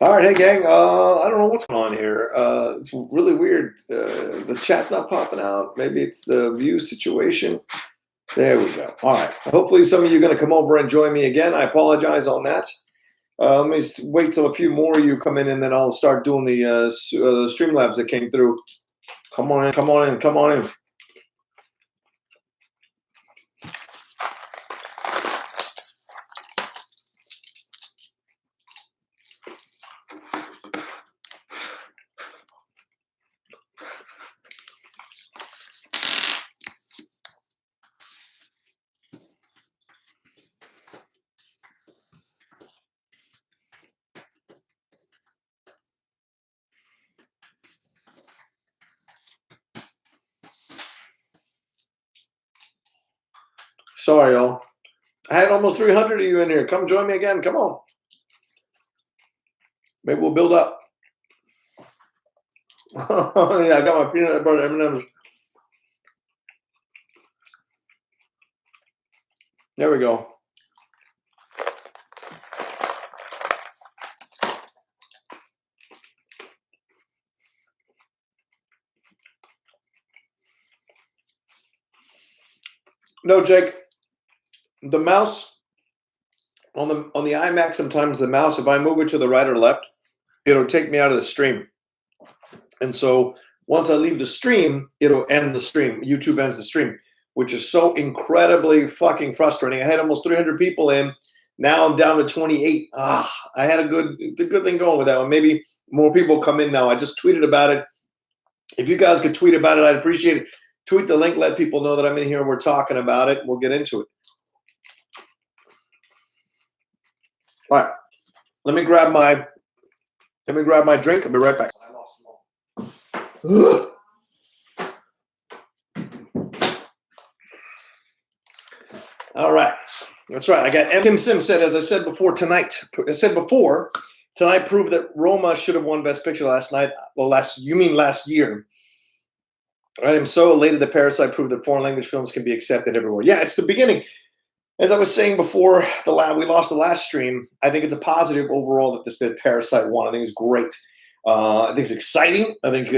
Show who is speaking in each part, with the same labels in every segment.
Speaker 1: All right, hey gang. I don't know what's going on here. It's really weird. The chat's not popping out. Maybe it's the view situation. There we go. All right. Hopefully, some of you are going to come over and join me again. I apologize on that. Let me wait till a few more of you come in, and then I'll start doing the Streamlabs that came through. Come on in. Come on in. Come on in. Sorry, y'all. I had almost 300 of you in here. Come join me again. Come on. Maybe we'll build up. Yeah, I got my peanut butter M&Ms. There we go. No, Jake. The mouse on the iMac, sometimes the mouse, if I move it to the right or left, it'll take me out of the stream. And so once I leave the stream, it'll end the stream. YouTube ends the stream, which is so incredibly fucking frustrating. I had almost 300 people in. Now I'm down to 28. I had a good thing going with that one. Maybe more people come in now. I just tweeted about it. If you guys could tweet about it, I'd appreciate it. Tweet the link, let people know that I'm in here and we're talking about it. We'll get into it. All right. Let me grab my drink. I'll be right back. All right. That's right. I got Tim Sim said, as I said before, tonight proved that Roma should have won Best Picture last night. Well, last year. I am so elated that Parasite proved that foreign language films can be accepted everywhere. Yeah, it's the beginning. As I was saying before, we lost the last stream. I think it's a positive overall that Parasite won. I think it's great. I think it's exciting. I think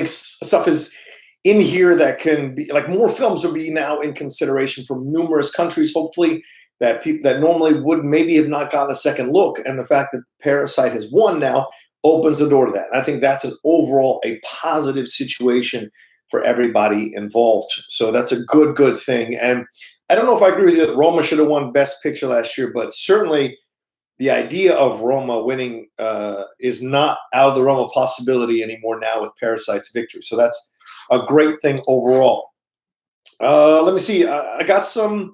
Speaker 1: stuff is in here that can be like more films will be now in consideration from numerous countries. Hopefully, that people that normally would maybe have not gotten a second look, and the fact that Parasite has won now opens the door to that. I think that's an overall a positive situation for everybody involved. So that's a good thing. And I don't know if I agree with you that Roma should have won Best Picture last year, but certainly the idea of Roma winning is not out of the realm of possibility anymore now with Parasite's victory. So that's a great thing overall. Let me see. I got some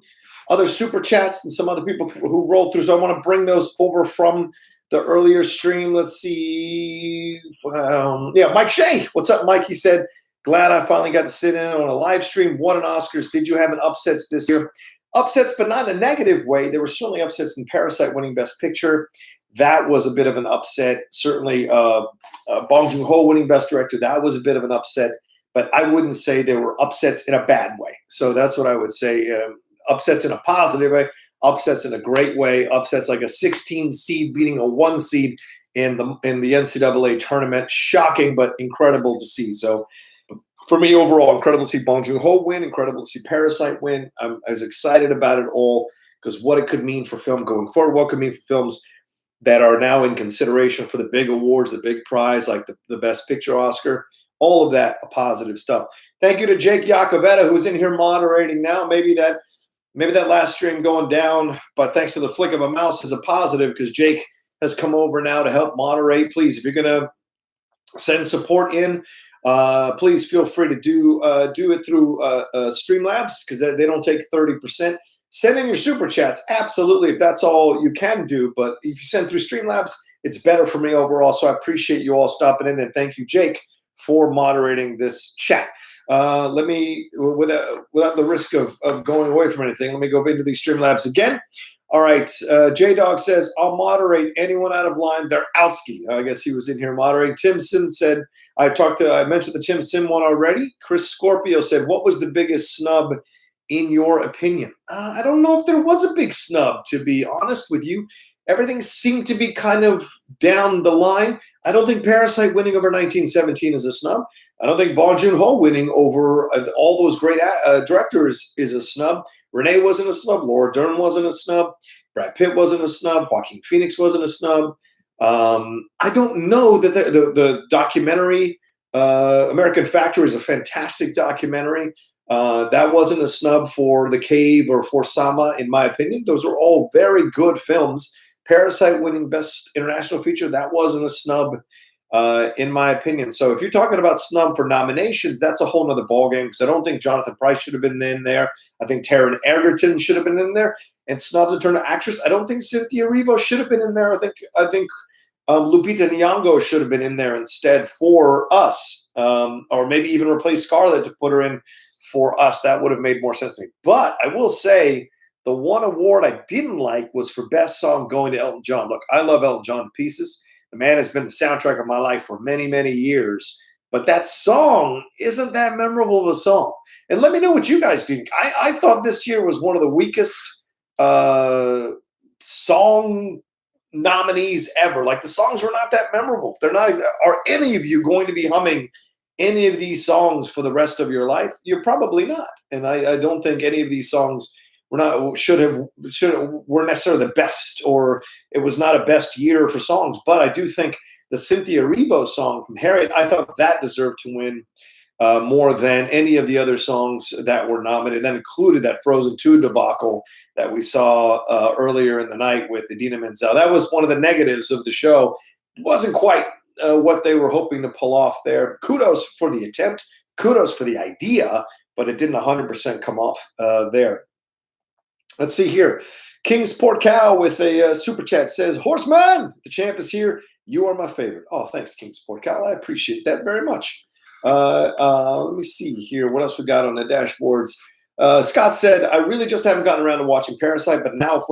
Speaker 1: other super chats and some other people who rolled through. So I want to bring those over from the earlier stream. Let's see. Yeah, Mike Shea. What's up, Mike? He said, glad I finally got to sit in on a live stream. What an Oscars. Did you have an upsets this year? Upsets, but not in a negative way. There were certainly upsets in Parasite winning Best Picture. That was a bit of an upset. Certainly Bong Joon-ho winning Best Director. That was a bit of an upset. But I wouldn't say there were upsets in a bad way. So that's what I would say. Upsets in a positive way. Upsets in a great way. Upsets like a 16 seed beating a 1 seed in the NCAA tournament. Shocking, but incredible to see. So for me, overall, incredible to see Bong Joon-ho win, incredible to see Parasite win. I was excited about it all because what it could mean for film going forward, what it could mean for films that are now in consideration for the big awards, the big prize, like the Best Picture Oscar, all of that positive stuff. Thank you to Jake Iacovetta, who's in here moderating now. Maybe that last stream going down, but thanks to the flick of a mouse is a positive because Jake has come over now to help moderate. Please, if you're going to send support in, please feel free to do it through Streamlabs because they don't take 30%. Send in your super chats, absolutely, if that's all you can do. But if you send through Streamlabs, it's better for me overall. So I appreciate you all stopping in, and thank you, Jake, for moderating this chat. Let me, without the risk of going away from anything, let me go into these Streamlabs again. All right, J-Dog says, I'll moderate anyone out of line. They're outski. I guess he was in here moderating. Tim Sim said, I mentioned the Tim Sim one already. Chris Scorpio said, what was the biggest snub in your opinion? I don't know if there was a big snub, to be honest with you. everything seemed to be kind of down the line. I don't think Parasite winning over 1917 is a snub. I don't think Bong Joon-ho winning over all those great directors is a snub. Renee wasn't a snub. Laura Dern wasn't a snub. Brad Pitt wasn't a snub. Joaquin Phoenix wasn't a snub. I don't know that the documentary American Factory is a fantastic documentary. That wasn't a snub for The Cave or for Sama, in my opinion. Those are all very good films. Parasite winning Best International Feature, that wasn't a snub, in my opinion. So if you're talking about snub for nominations, that's a whole nother ballgame, because I don't think Jonathan Pryce should have been in there. I think Taron Egerton should have been in there. And snubs in terms of actress, I don't think Cynthia Erivo should have been in there. I think Lupita Nyong'o should have been in there instead for Us, or maybe even replace Scarlett to put her in for Us. That would have made more sense to me. But I will say the one award I didn't like was for Best Song going to Elton John. Look, I love Elton John to pieces. The man has been the soundtrack of my life for many, many years. But that song isn't that memorable of a song. And let me know what you guys think. I thought this year was one of the weakest song nominees ever. Like, the songs were not that memorable. They're not. Are any of you going to be humming any of these songs for the rest of your life? You're probably not. And I don't think any of these songs were necessarily the best, or it was not a best year for songs. But I do think the Cynthia Erivo song from Harriet, I thought that deserved to win more than any of the other songs that were nominated. That included that Frozen 2 debacle that we saw earlier in the night with Idina Menzel. That was one of the negatives of the show. It wasn't quite what they were hoping to pull off there. Kudos for the attempt. Kudos for the idea, but it didn't 100% come off there. Let's see here. Kingsport Cow with a super chat says, Horseman, the champ is here. You are my favorite. Oh, thanks, Kingsport Cow. I appreciate that very much. Let me see here. What else we got on the dashboards? Scott said, I really just haven't gotten around to watching Parasite, but now it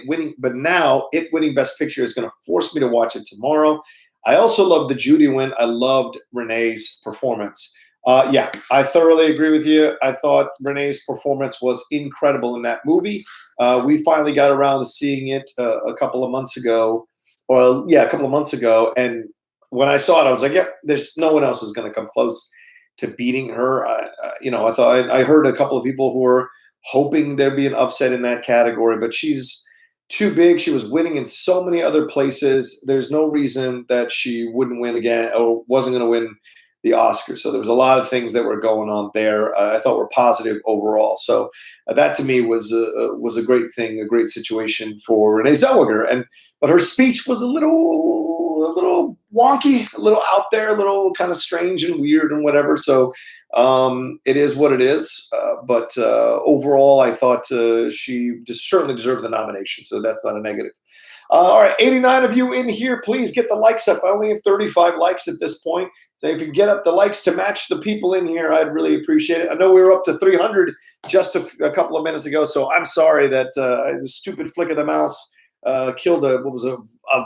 Speaker 1: winning Best Picture is going to force me to watch it tomorrow. I also loved the Judy win. I loved Renee's performance. Yeah, I thoroughly agree with you. I thought Renee's performance was incredible in that movie. We finally got around to seeing it a couple of months ago. And when I saw it, I was like, yeah, there's no one else who's going to come close to beating her. I heard a couple of people who were hoping there'd be an upset in that category, but she's too big. She was winning in so many other places. There's no reason that she wouldn't win again or wasn't going to win the Oscar. So there was a lot of things that were going on there. I thought were positive overall. So that to me was a great thing, a great situation for Renee Zellweger. But her speech was a little wonky, a little out there, a little kind of strange and weird and whatever. So it is what it is. But overall, I thought she certainly deserved the nomination. So that's not a negative. All right, 89 of you in here. Please get the likes up. I only have 35 likes at this point. So if you get up the likes to match the people in here, I'd really appreciate it. I know we were up to 300 just a couple of minutes ago, so I'm sorry that the stupid flick of the mouse killed a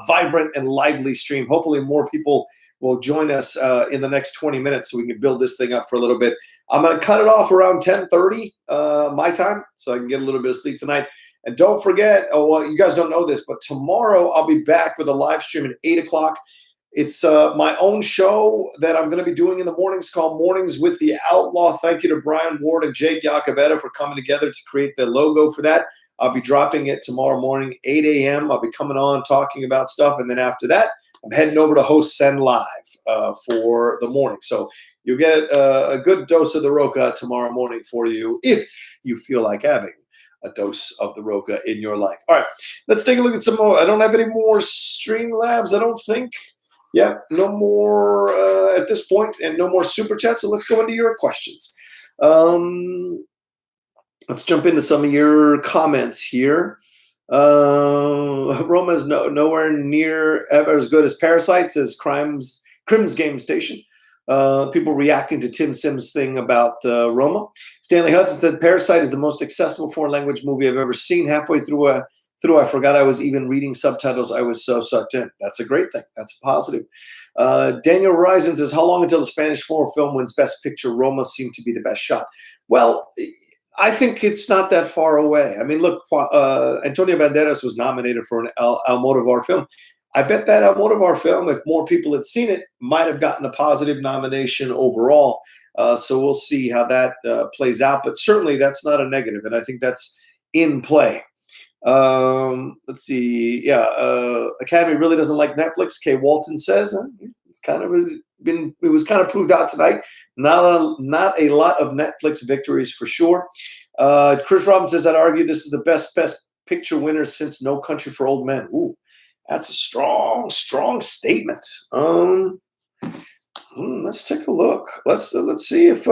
Speaker 1: vibrant and lively stream. Hopefully more people will join us in the next 20 minutes so we can build this thing up for a little bit. I'm going to cut it off around 10:30 my time so I can get a little bit of sleep tonight. And don't forget, you guys don't know this, but tomorrow I'll be back with a live stream at 8 o'clock. It's my own show that I'm going to be doing in the mornings called Mornings with the Outlaw. Thank you to Brian Ward and Jake Yacovetta for coming together to create the logo for that. I'll be dropping it tomorrow morning, 8 a.m. I'll be coming on talking about stuff. And then after that, I'm heading over to host Send Live for the morning. So you'll get a good dose of the Rocha tomorrow morning for you if you feel like having a dose of the Rocha in your life. All right, let's take a look at some more. I don't have any more Streamlabs, I don't think. Yeah, no more at this point, and no more super chats. So let's go into your questions. Let's jump into some of your comments here. Roma's nowhere near ever as good as Parasite, says Crim's Game Station. People reacting to Tim Sims' thing about Roma. Stanley Hudson said Parasite is the most accessible foreign language movie I've ever seen. Halfway through, I forgot I was even reading subtitles. I was so sucked in. That's a great thing. That's a positive. Daniel Horizon says, how long until the Spanish horror film wins Best Picture? Roma seemed to be the best shot. Well, I think it's not that far away. I mean, look, Antonio Banderas was nominated for an Almodovar film. I bet that Almodovar film, if more people had seen it, might have gotten a positive nomination overall. So we'll see how that plays out. But certainly that's not a negative, and I think that's in play. Let's see. Yeah, Academy really doesn't like Netflix. Kay Walton says it's kind of been. It was kind of proved out tonight. Not a lot of Netflix victories for sure. Chris Robbins says, I'd argue this is the best picture winner since No Country for Old Men. Ooh, that's a strong statement. Let's take a look. Let's see if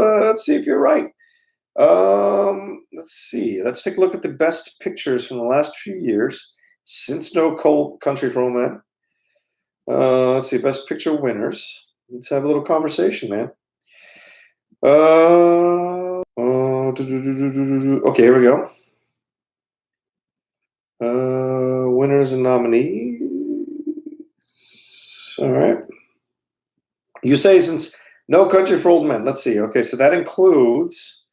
Speaker 1: you're right. Let's see. Let's take a look at the best pictures from the last few years since No Country for Old Men. Let's see, best picture winners. Let's have a little conversation, man. Okay, here we go. Winners and nominees. All right. You say since No Country for Old Men. Let's see. Okay, so that includes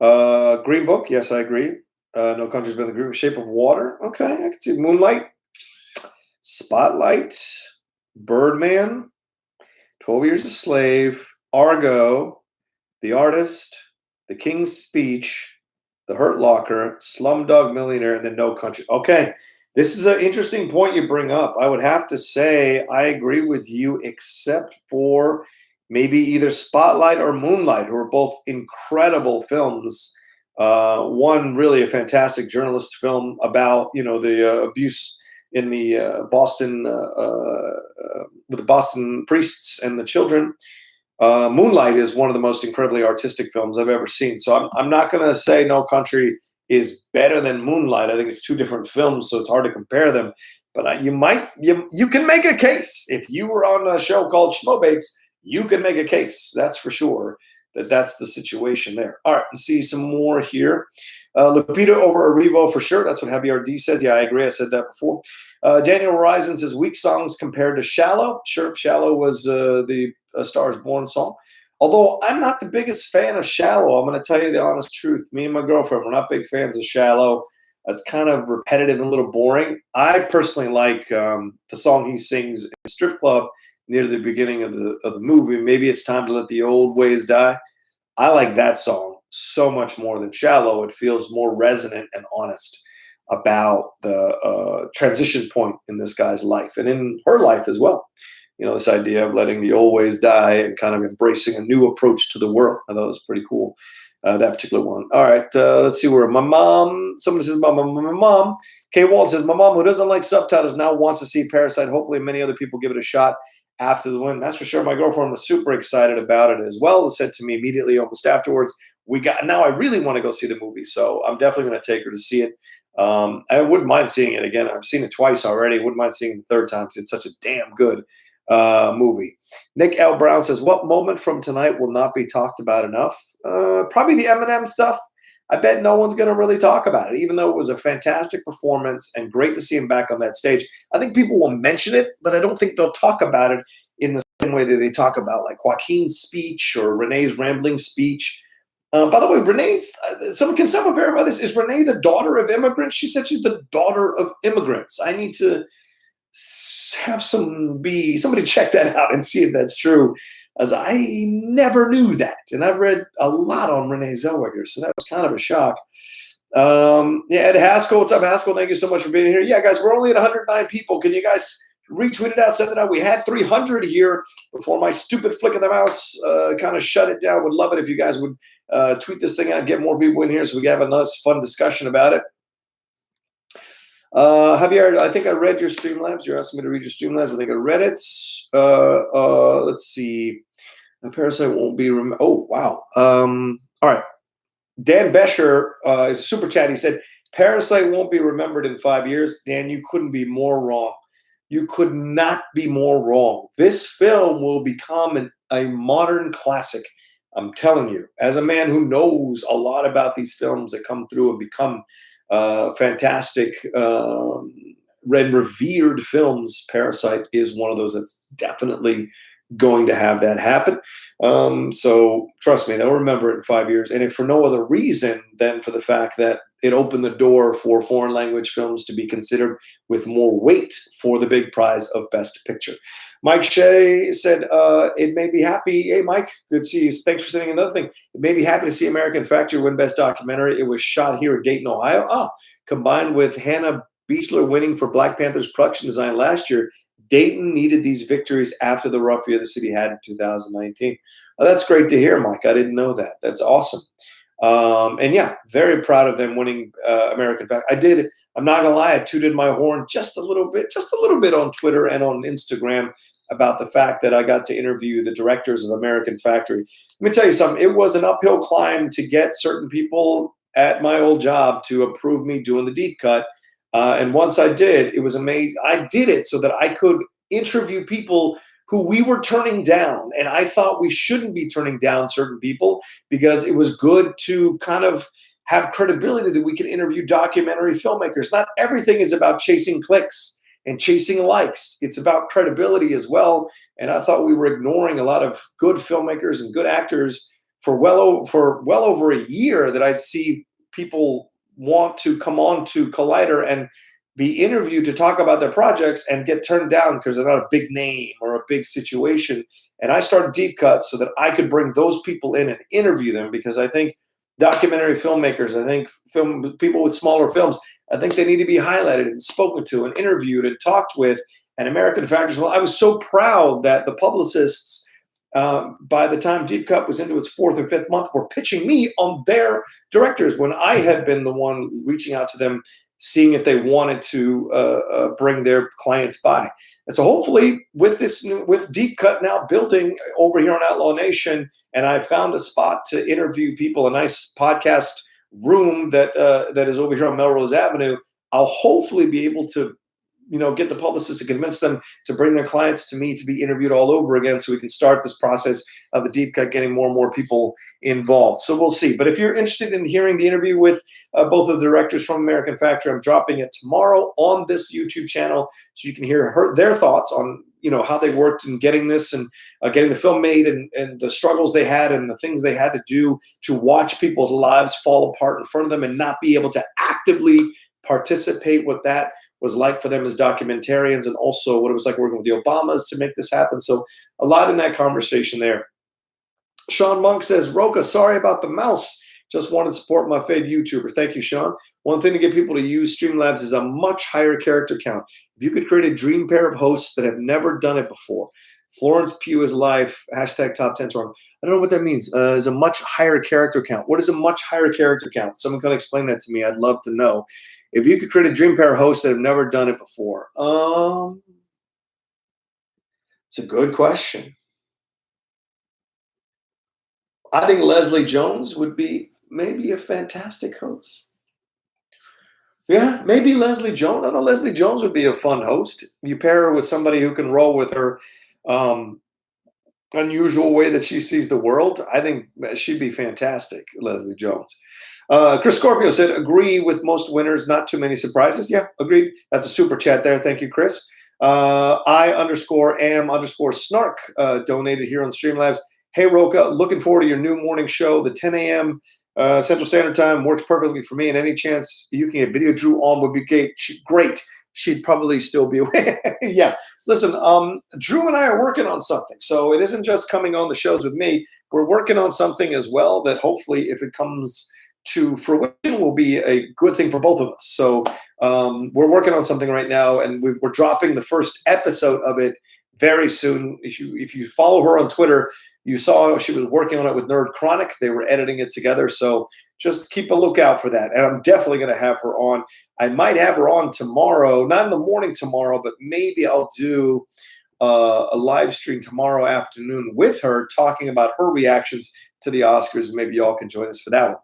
Speaker 1: Green Book. Yes, I agree. No Country's been the group. Shape of Water. Okay, I can see Moonlight, Spotlight, Birdman, 12 Years a Slave, Argo, The Artist, The King's Speech, The Hurt Locker, Slumdog Millionaire, and then No Country. Okay, this is an interesting point you bring up. I would have to say I agree with you, except for maybe either Spotlight or Moonlight, who are both incredible films. One really a fantastic journalist film about the abuse in the Boston with the Boston priests and the children. Moonlight is one of the most incredibly artistic films I've ever seen. So I'm not going to say No Country is better than Moonlight. I think it's two different films, so it's hard to compare them. But you can make a case. If you were on a show called Schmobates, you can make a case. That's for sure. That's the situation there. All right, let's see some more here. Lupita over Arrivo for sure. That's what Javier D says. Yeah, I agree. I said that before. Daniel Horizon says weak songs compared to Shallow. Sure, Shallow was the A Star Is Born song. Although I'm not the biggest fan of Shallow. I'm going to tell you the honest truth. Me and my girlfriend, we're not big fans of Shallow. It's kind of repetitive and a little boring. I personally like the song he sings in the strip club near the beginning of the movie. Maybe it's time to let the old ways die. I like that song so much more than Shallow. It feels more resonant and honest about the transition point in this guy's life and in her life as well. This idea of letting the old ways die and kind of embracing a new approach to the world. I thought it was pretty cool, that particular one. All right, let's see where my mom, somebody says, my mom, Kay Wald says, my mom, who doesn't like subtitles, now wants to see Parasite. Hopefully many other people give it a shot after the win. That's for sure. My girlfriend was super excited about it as well. Said to me immediately, almost afterwards, now I really want to go see the movie. So I'm definitely going to take her to see it. I wouldn't mind seeing it again. I've seen it twice already. Wouldn't mind seeing it the third time because it's such a damn good movie. Nick L. Brown says, what moment from tonight will not be talked about enough? Probably the Eminem stuff. I bet no one's going to really talk about it, even though it was a fantastic performance and great to see him back on that stage. I think people will mention it, but I don't think they'll talk about it in the same way that they talk about like Joaquin's speech or Renee's rambling speech. By the way, Renee's, can someone verify this? Is Renee the daughter of immigrants? She said she's the daughter of immigrants. I need to have somebody check that out and see if that's true, as I never knew that. And I've read a lot on Renee Zellweger, so that was kind of a shock. Ed Haskell, what's up, Haskell? Thank you so much for being here. Yeah, guys, we're only at 109 people. Can you guys retweet it out, send it out? We had 300 here before my stupid flick of the mouse kind of shut it down. Would love it if you guys would tweet this thing out, get more people in here so we can have a nice, fun discussion about it. Javier, I think I read your Streamlabs. You're asking me to read your Streamlabs. I think I read it. Let's see. Parasite won't be oh, wow. All right. Dan Besher is super chat. He said, Parasite won't be remembered in 5 years. Dan, you couldn't be more wrong. You could not be more wrong. This film will become a modern classic. I'm telling you, as a man who knows a lot about these films that come through and become fantastic, revered films, Parasite is one of those that's definitely going to have that happen. So trust me, they'll remember it in 5 years. And if for no other reason than for the fact that it opened the door for foreign language films to be considered with more weight for the big prize of Best Picture. Mike Shea said, it made me happy. Hey, Mike, good to see you. Thanks for sending another thing. It made me happy to see American Factory win Best Documentary. It was shot here in Dayton, Ohio. Combined with Hannah Beachler winning for Black Panther's production design last year, Dayton needed these victories after the rough year the city had in 2019. That's great to hear, Mike. I didn't know that. That's awesome. And yeah, very proud of them winning American Factory. I'm not gonna lie, I tooted my horn just a little bit on Twitter and on Instagram about the fact that I got to interview the directors of American Factory. Let me tell you something. It was an uphill climb to get certain people at my old job to approve me doing the deep cut. And once I did, it was amazing. I did it so that I could interview people who we were turning down. And I thought we shouldn't be turning down certain people because it was good to kind of have credibility that we can interview documentary filmmakers. Not everything is about chasing clicks and chasing likes. It's about credibility as well. And I thought we were ignoring a lot of good filmmakers and good actors for well over a year that I'd see people want to come on to Collider and be interviewed to talk about their projects and get turned down because they're not a big name or a big situation. And I started Deep Cuts so that I could bring those people in and interview them, because I think documentary filmmakers, I think people with smaller films, I think they need to be highlighted and spoken to and interviewed and talked with. And American Factory, well, I was so proud that the publicists, by the time Deep Cut was into its 4th or 5th month, were pitching me on their directors when I had been the one reaching out to them, seeing if they wanted to bring their clients by. And so hopefully with Deep Cut now building over here on Outlaw Nation, and I found a spot to interview people, a nice podcast room that is over here on Melrose Avenue, I'll hopefully be able to get the publicists to convince them to bring their clients to me to be interviewed all over again, so we can start this process of the Deep Cut, getting more and more people involved. So we'll see. But if you're interested in hearing the interview with both of the directors from American Factory, I'm dropping it tomorrow on this YouTube channel, so you can hear their thoughts on how they worked in getting this and getting the film made, and the struggles they had and the things they had to do to watch people's lives fall apart in front of them and not be able to actively participate, what that was like for them as documentarians, and also what it was like working with the Obamas to make this happen. So a lot in that conversation there. Sean Monk says, Rocha, sorry about the mouse. Just wanted to support my fave YouTuber. Thank you, Sean. One thing to get people to use Streamlabs is a much higher character count. If you could create a dream pair of hosts that have never done it before. Florence Pugh is live, hashtag top 10 tour. I don't know what that means. Is a much higher character count. What is a much higher character count? Someone can explain that to me. I'd love to know. If you could create a dream pair of hosts that have never done it before. It's a good question. I think Leslie Jones would be maybe a fantastic host. Yeah, maybe Leslie Jones. I thought Leslie Jones would be a fun host. You pair her with somebody who can roll with her unusual way that she sees the world. I think she'd be fantastic, Leslie Jones. Chris Scorpio said, agree with most winners, not too many surprises. Yeah, agreed. That's a super chat there. Thank you, Chris. I_am_snark donated here on Streamlabs. Hey, Rocha, looking forward to your new morning show. The 10 a.m. Central Standard Time works perfectly for me, and any chance you can get Video Drew on would be great. She'd probably still be away. Yeah. Listen, Drew and I are working on something. So it isn't just coming on the shows with me. We're working on something as well that hopefully, if it comes to fruition, will be a good thing for both of us. So we're working on something right now, and we're dropping the first episode of it very soon. If you follow her on Twitter, you saw she was working on it with Nerd Chronic. They were editing it together. So just keep a lookout for that. And I'm definitely going to have her on. I might have her on tomorrow, not in the morning tomorrow, but maybe I'll do a live stream tomorrow afternoon with her, talking about her reactions to the Oscars. Maybe y'all can join us for that one.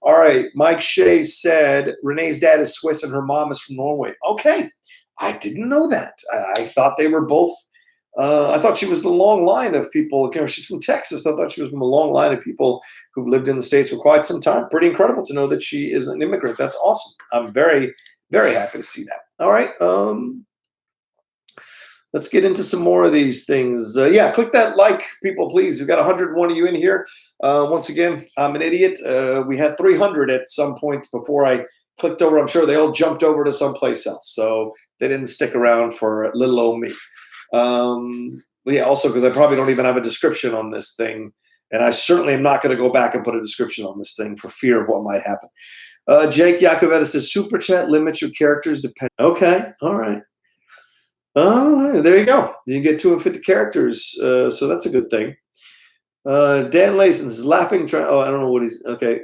Speaker 1: All right. Mike Shea said, Renee's dad is Swiss and her mom is from Norway. Okay. I didn't know that. I thought they were both. I thought she was the long line of people. She's from Texas. I thought she was from a long line of people who've lived in the States for quite some time. Pretty incredible to know that she is an immigrant. That's awesome. I'm very, very happy to see that. All right. let's get into some more of these things. Yeah, click that like, people, please. We've got 101 of you in here. Once again, I'm an idiot. We had 300 at some point before I clicked over. I'm sure they all jumped over to someplace else, so they didn't stick around for little old me. Yeah, also because I probably don't even have a description on this thing, and I certainly am not going to go back and put a description on this thing for fear of what might happen. Jake Yakoveta says, super chat limits your characters depend. Okay, all right. There you go. You get 250 characters, so that's a good thing. Dan Layson is laughing. I don't know what he's. Okay.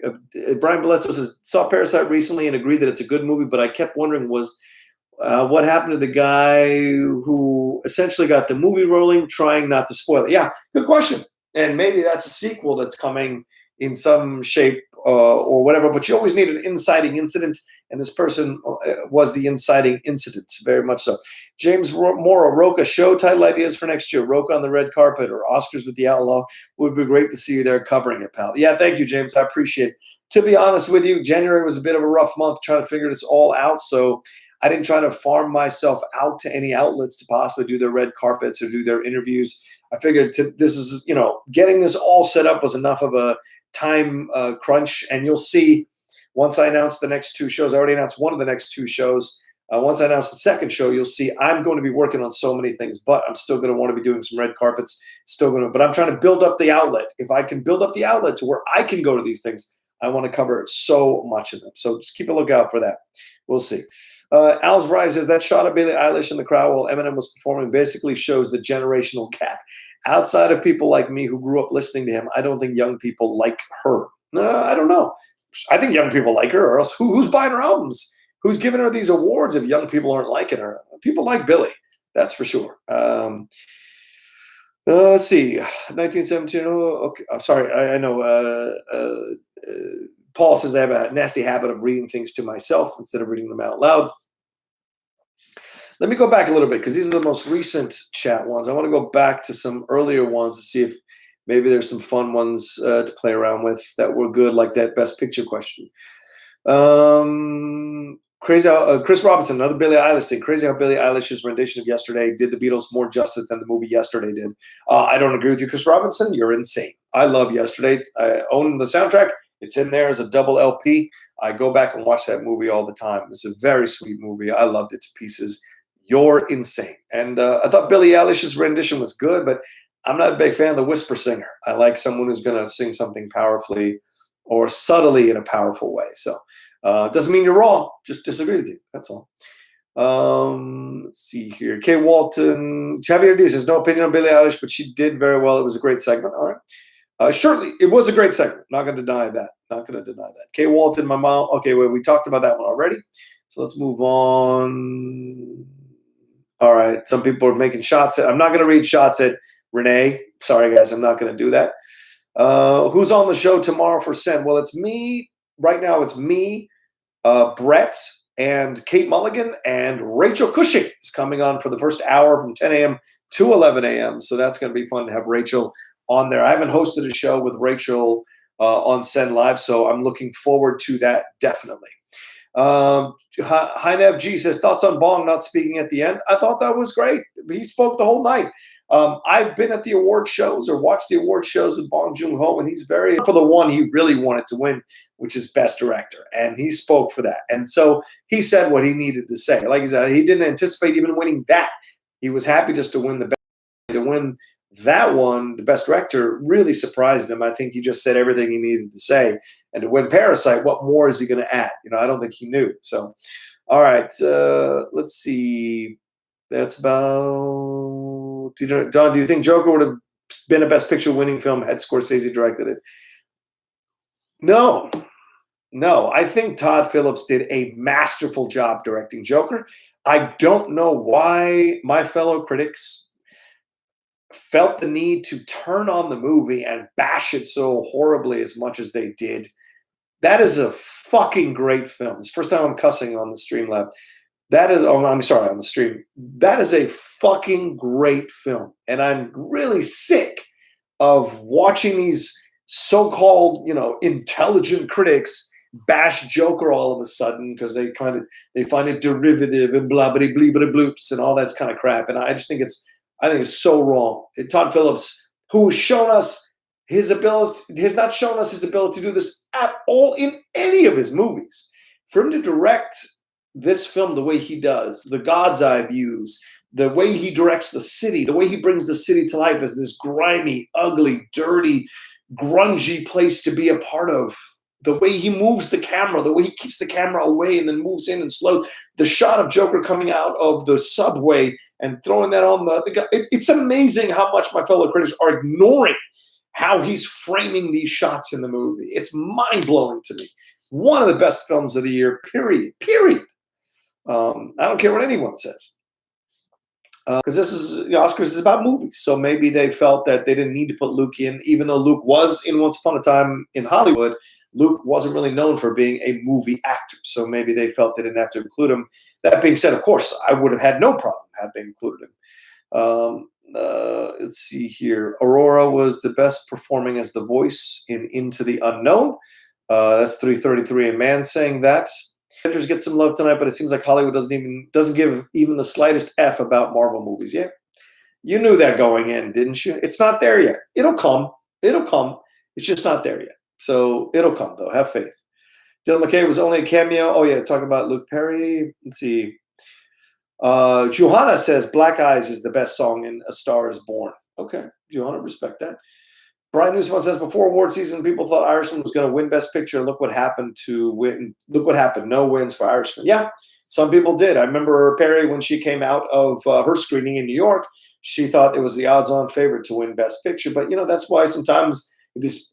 Speaker 1: Brian Bledsoe says, saw Parasite recently and agreed that it's a good movie, but I kept wondering what happened to the guy who essentially got the movie rolling, trying not to spoil it. Yeah, good question. And maybe that's a sequel that's coming in some shape or whatever, but you always need an inciting incident, and this person was the inciting incident, very much so. James Mora, Rocha, show title ideas for next year, Rocha on the red carpet or Oscars with the Outlaw. Would be great to see you there covering it, pal. Yeah, thank you, James. I appreciate it. To be honest with you, January was a bit of a rough month trying to figure this all out, so I didn't try to farm myself out to any outlets to possibly do their red carpets or do their interviews. I figured this is, getting this all set up was enough of a time crunch, and you'll see once I announce the next two shows. I already announced one of the next two shows. Once I announce the second show, you'll see I'm going to be working on so many things, but I'm still going to want to be doing some red carpets. But I'm trying to build up the outlet. If I can build up the outlet to where I can go to these things, I want to cover so much of them. So just keep a lookout for that. We'll see. Al's Variety says that shot of Billie Eilish in the crowd while Eminem was performing basically shows the generational gap. Outside of people like me who grew up listening to him, I don't think young people like her. I don't know. I think young people like her, or else who's buying her albums? Who's giving her these awards if young people aren't liking her? People like Billie, that's for sure. Let's see. 1917. Oh, okay. I'm sorry. I know. Paul says I have a nasty habit of reading things to myself instead of reading them out loud. Let me go back a little bit because these are the most recent chat ones. I want to go back to some earlier ones to see if maybe there's some fun ones to play around with that were good, like that Best Picture question. Crazy how Chris Robinson, another Billie Eilish thing. Crazy how Billie Eilish's rendition of Yesterday did the Beatles more justice than the movie Yesterday did. I don't agree with you, Chris Robinson. You're insane. I love Yesterday. I own the soundtrack. It's in there as a double LP. I go back and watch that movie all the time. It's a very sweet movie. I loved it to pieces. You're insane. And I thought Billie Eilish's rendition was good, but I'm not a big fan of the whisper singer. I like someone who's going to sing something powerfully or subtly in a powerful way. So doesn't mean you're wrong. Just disagree with you. That's all. Let's see here. Kay Walton. Xavier D says, no opinion on Billie Eilish, but she did very well. It was a great segment. All right. Surely, it was a great segment. Not going to deny that. Not going to deny that. Kay Walton, my mom. Okay, wait, we talked about that one already. So let's move on. All right. Some people are making shots at. I'm not going to read shots at Renee. Sorry, guys. I'm not going to do that. Who's on the show tomorrow for Sen? Well, it's me. Right now, it's me, Brett, and Kate Mulligan, and Rachel Cushing is coming on for the first hour from 10 a.m. to 11 a.m. So that's going to be fun to have Rachel on there. I haven't hosted a show with Rachel on Sen Live, so I'm looking forward to that definitely. Hainev G says, thoughts on Bong not speaking at the end? I thought that was great. He spoke the whole night. I've been at the award shows or watched the award shows with Bong Joon-ho, and he's very for the one he really wanted to win, which is Best Director, and he spoke for that. And so he said what he needed to say. Like he said, he didn't anticipate even winning that. He was happy just to win the best. To win that one, the Best Director, really surprised him. I think he just said everything he needed to say. And to win Parasite, what more is he going to add? I don't think he knew. So, all right, let's see. That's about. Don, do you think Joker would have been a Best Picture winning film had Scorsese directed it? No. I think Todd Phillips did a masterful job directing Joker. I don't know why my fellow critics felt the need to turn on the movie and bash it so horribly as much as they did. That is a fucking great film. It's the first time I'm cussing on the Streamlab. I'm sorry, on the stream. That is a fucking great film. And I'm really sick of watching these so-called, intelligent critics bash Joker all of a sudden because they find it derivative and blah blah blah blah bloops and all that's kind of crap. And I just think it's so wrong. Todd Phillips, who has shown us his ability, has not shown us his ability to do this at all in any of his movies. For him to direct this film the way he does, the God's Eye views, the way he directs the city, the way he brings the city to life as this grimy, ugly, dirty, grungy place to be a part of, the way he moves the camera, the way he keeps the camera away and then moves in and slow, the shot of Joker coming out of the subway and throwing that on the guy. It's amazing how much my fellow critics are ignoring how he's framing these shots in the movie. It's mind-blowing to me. One of the best films of the year, period. I don't care what anyone says. Because Oscars is about movies. So maybe they felt that they didn't need to put Luke in, even though Luke was in Once Upon a Time in Hollywood. Luke wasn't really known for being a movie actor. So maybe they felt they didn't have to include him. That being said, of course, I would have had no problem had they included him. Let's see here. Aurora was the best performing as the voice in Into the Unknown. That's 333 and Man saying that. Avengers get some love tonight, but it seems like Hollywood doesn't give even the slightest F about Marvel movies. Yeah, you knew that going in, didn't you? It's not there yet. It'll come. It's just not there yet. So it'll come though. Have faith. Dylan McKay was only a cameo. Oh yeah, talking about Luke Perry. Let's see. Johanna says Black Eyes is the best song in A Star Is Born. Okay, Johanna, respect that. Brian Newsman says before award season, people thought Irishman was going to win Best Picture. Look what happened. Look what happened. No wins for Irishman. Yeah, some people did. I remember Perry when she came out of her screening in New York. She thought it was the odds-on favorite to win Best Picture. But that's why sometimes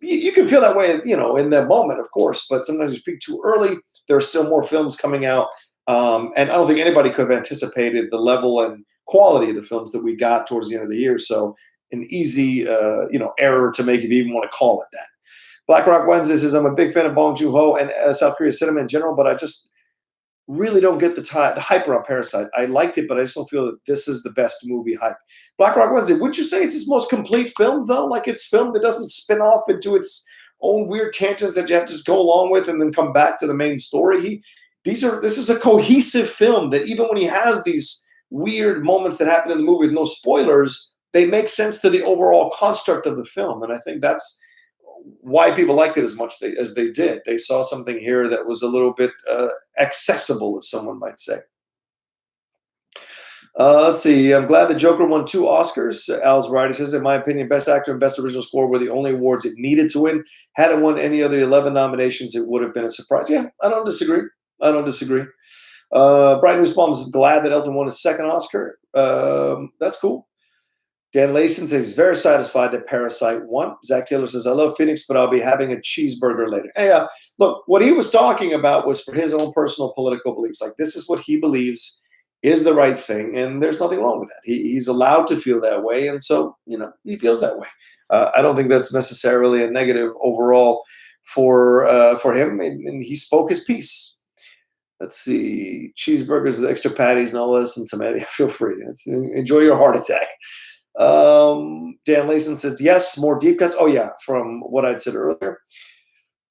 Speaker 1: you can feel that way. In the moment, of course. But sometimes you speak too early. There are still more films coming out, and I don't think anybody could have anticipated the level and quality of the films that we got towards the end of the year. So. An easy, error to make if you even want to call it that. Black Rock Wednesday says, I'm a big fan of Bong Joon-ho and South Korea cinema in general, but I just really don't get the hype around Parasite. I liked it, but I just don't feel that this is the best movie hype. Black Rock Wednesday, wouldn't you say it's his most complete film, though? Like it's film that doesn't spin off into its own weird tangents that you have to just go along with and then come back to the main story. This is a cohesive film that even when he has these weird moments that happen in the movie with no spoilers, they make sense to the overall construct of the film. And I think that's why people liked it as much as they did. They saw something here that was a little bit accessible, as someone might say. Let's see. I'm glad the Joker won 2 Oscars. Al's Variety says, in my opinion, Best Actor and Best Original Score were the only awards it needed to win. Had it won any of the 11 nominations, it would have been a surprise. Yeah, I don't disagree. Brian Nussbaum's glad that Elton won his 2nd Oscar. That's cool. Dan Layson says he's very satisfied that Parasite won. Zach Taylor says, I love Phoenix, but I'll be having a cheeseburger later. Hey, look, what he was talking about was for his own personal political beliefs. Like, this is what he believes is the right thing, and there's nothing wrong with that. He's allowed to feel that way, and so, he feels that way. I don't think that's necessarily a negative overall for him, and he spoke his piece. Let's see. Cheeseburgers with extra patties, no lettuce and tomato. Feel free. Enjoy your heart attack. Dan Layson says, yes, more deep cuts. Oh, yeah, from what I'd said earlier.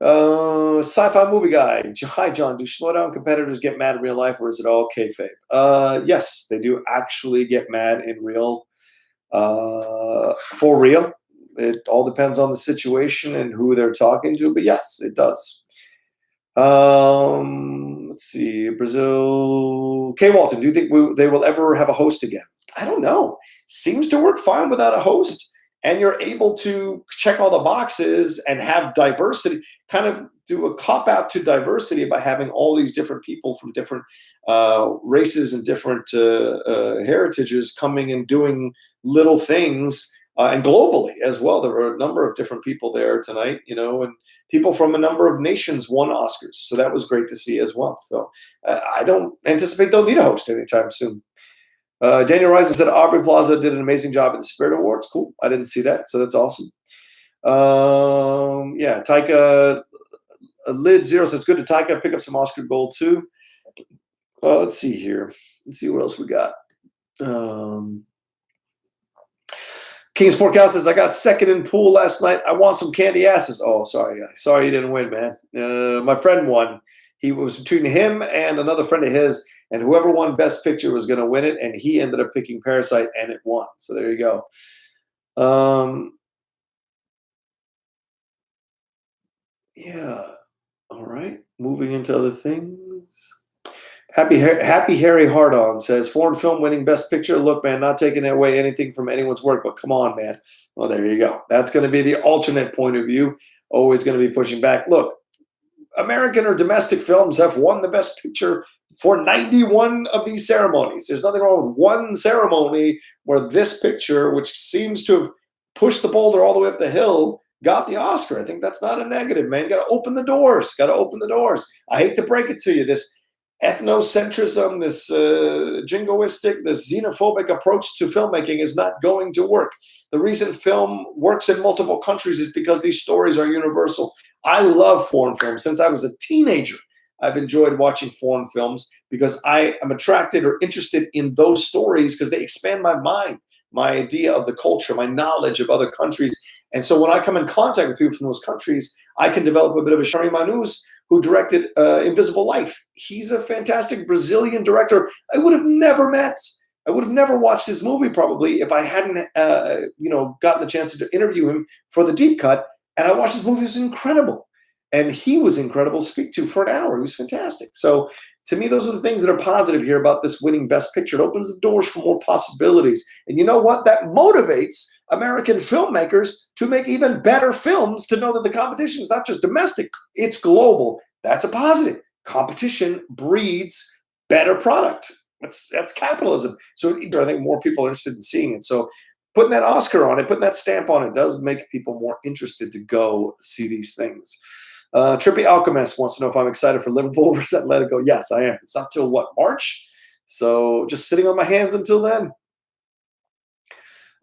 Speaker 1: Sci-fi movie guy. Hi, John. Do Schmoedown competitors get mad in real life, or is it all kayfabe? Yes, they do actually get mad in real, for real. It all depends on the situation and who they're talking to, but yes, it does. Let's see. Brazil. Kay Walton, do you think they will ever have a host again? I don't know. Seems to work fine without a host, and you're able to check all the boxes and have diversity, kind of do a cop-out to diversity by having all these different people from different races and different heritages coming and doing little things, and globally as well. There were a number of different people there tonight, and people from a number of nations won Oscars. So that was great to see as well. So I don't anticipate they'll need a host anytime soon. Daniel Rising said Aubrey Plaza did an amazing job at the Spirit Awards. Cool. I didn't see that, so that's awesome. Yeah, Taika Lid Zero says, good to Taika pick up some Oscar gold too. Let's see here. Let's see what else we got. King Sport Cow says, I got second in pool last night. I want some candy asses. Oh, sorry, guys. Sorry you didn't win, man. My friend won. He was between him and another friend of his, and whoever won Best Picture was going to win it, and he ended up picking Parasite, and it won. So there you go. Yeah. All right. Moving into other things. Happy Harry Hardon says, foreign film winning Best Picture. Look, man, not taking away anything from anyone's work, but come on, man. Well, there you go. That's going to be the alternate point of view. Always going to be pushing back. Look, American or domestic films have won the Best Picture for 91 of these ceremonies. There's nothing wrong with one ceremony where this picture, which seems to have pushed the boulder all the way up the hill, got the Oscar. I think that's not a negative, man. You got to open the doors. Got to open the doors. I hate to break it to you. This ethnocentrism, this jingoistic, this xenophobic approach to filmmaking is not going to work. The reason film works in multiple countries is because these stories are universal. I love foreign films. Since I was a teenager, I've enjoyed watching foreign films because I am attracted or interested in those stories because they expand my mind, my idea of the culture, my knowledge of other countries. And so when I come in contact with people from those countries, I can develop a bit of a Shari Manus, who directed Invisible Life. He's a fantastic Brazilian director. I would have never met. I would have never watched his movie probably if I hadn't, gotten the chance to interview him for the Deep Cut. And I watched his movie. It was incredible. And he was incredible to speak to for an hour. He was fantastic. So to me, those are the things that are positive here about this winning Best Picture. It opens the doors for more possibilities. And you know what? That motivates American filmmakers to make even better films, to know that the competition is not just domestic, it's global. That's a positive. Competition breeds better product. That's capitalism. So I think more people are interested in seeing it. So putting that Oscar on it, putting that stamp on it does make people more interested to go see these things. Trippy Alchemist wants to know if I'm excited for Liverpool versus Atletico. Yes, I am. It's not till what, March? So just sitting on my hands until then.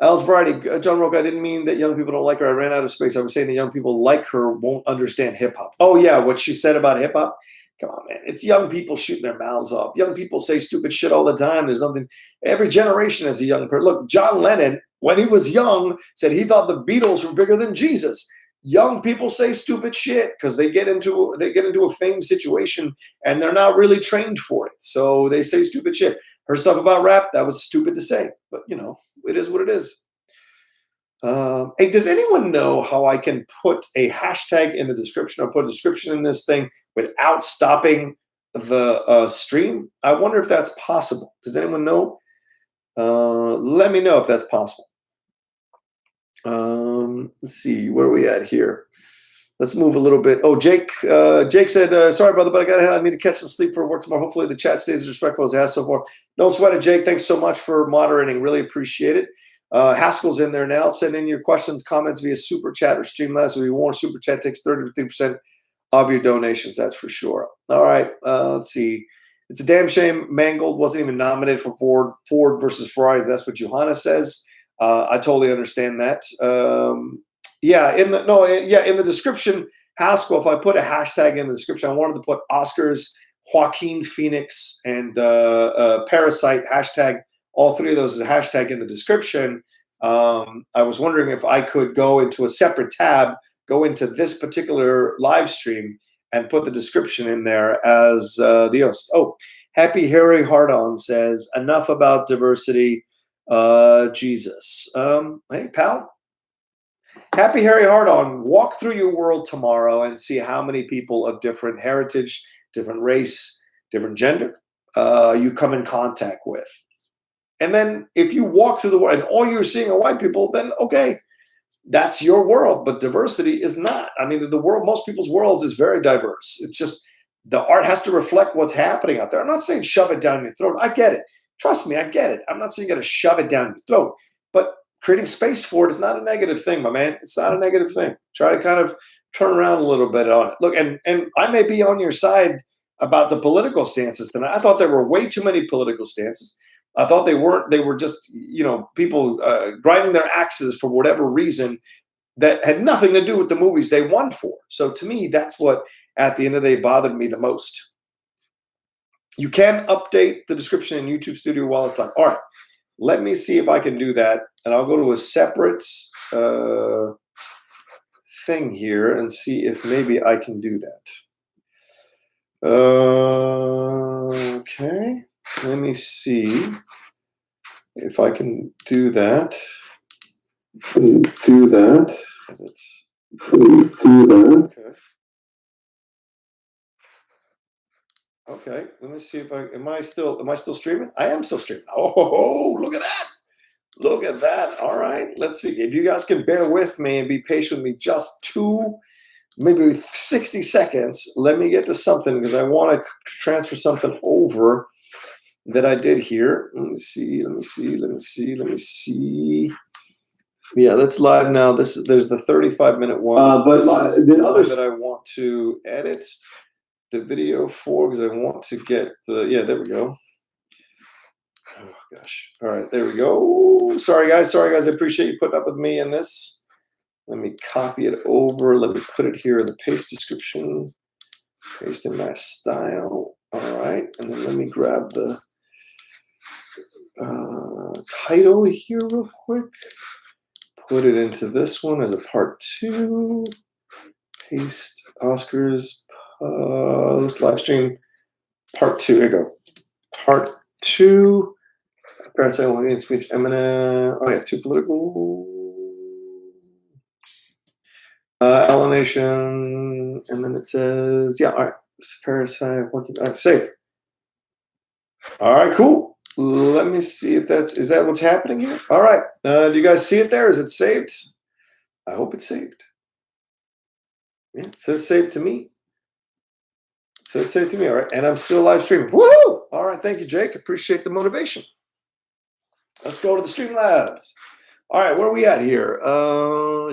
Speaker 1: Al's Variety, John Rocha, I didn't mean that young people don't like her. I ran out of space. I was saying that young people like her won't understand hip hop. Oh, yeah, what she said about hip hop? Come on, man. It's young people shooting their mouths off. Young people say stupid shit all the time. There's nothing. Every generation has a young person. Look, John Lennon, when he was young, said he thought the Beatles were bigger than Jesus. Young people say stupid shit because they get into a fame situation and they're not really trained for it. So they say stupid shit. Her stuff about rap, that was stupid to say. But, it is what it is. Hey, does anyone know how I can put a hashtag in the description or put a description in this thing without stopping the stream? I wonder if that's possible. Does anyone know? Let me know if that's possible. Let's see, where are we at here? Let's move a little bit. Oh, Jake said, sorry, brother, but I need to catch some sleep for work tomorrow. Hopefully the chat stays as respectful as it has so far. Don't sweat it, Jake. Thanks so much for moderating. Really appreciate it. Haskell's in there now. Send in your questions, comments via Super Chat or Streamlabs. We warn Super Chat takes 30 to 50% of your donations. That's for sure. All right. Let's see. It's a damn shame Mangold wasn't even nominated for Ford versus Ferrari. That's what Johanna says. I totally understand that. In the description, Haskell, if I put a hashtag in the description, I wanted to put Oscars, Joaquin Phoenix, and Parasite hashtag. All three of those is a hashtag in the description. I was wondering if I could go into a separate tab, go into this particular live stream, and put the description in there as the host. Oh, Happy Harry Hardon says, enough about diversity. Jesus. Hey, pal. Happy Harry Hardon, walk through your world tomorrow and see how many people of different heritage, different race, different gender you come in contact with. And then if you walk through the world and all you're seeing are white people, then okay, that's your world. But diversity is not. I mean, the world, most people's worlds is very diverse. It's just the art has to reflect what's happening out there. I'm not saying shove it down your throat. I get it. Trust me, I get it. I'm not saying you got to shove it down your throat. But creating space for it is not a negative thing, my man. It's not a negative thing. Try to kind of turn around a little bit on it. Look, and I may be on your side about the political stances tonight. I thought there were way too many political stances. I thought they weren't. They were just, people grinding their axes for whatever reason that had nothing to do with the movies they won for. So to me, that's what, at the end of the day, bothered me the most. You can update the description in YouTube Studio while it's live. All right. Let me see if I can do that, and I'll go to a separate thing here and see if maybe I can do that. Okay, let me see if I can do that. Do that. Okay. Okay. Let me see if am I still streaming? I am still streaming. Oh, look at that. Look at that. All right. Let's see. If you guys can bear with me and be patient with me just maybe 60 seconds, let me get to something because I want to transfer something over that I did here. Let me see. Yeah, that's live now. There's the 35-minute one. But the other that I want to edit the video for because I want to get there we go. Oh gosh. All right, there we go. Sorry guys. I appreciate you putting up with me in this. Let me copy it over. Let me put it here in the paste description. Paste in my style. All right, and then let me grab the title here real quick. Put it into this one as a part 2. Paste Oscars post live stream part 2. Here we go. Part 2. Parasite Oscar speech eminent. Oh yeah, 2 political. Outlaw Nation, and then it says all right. Parasite. All right, save. All right, cool. Let me see if is that what's happening here? All right. Do you guys see it there? Is it saved? I hope it's saved. Yeah, it says saved to me. It says saved to me. All right. And I'm still live streaming. Woohoo! All right. Thank you, Jake. Appreciate the motivation. Let's go to the Streamlabs. All right. Where are we at here?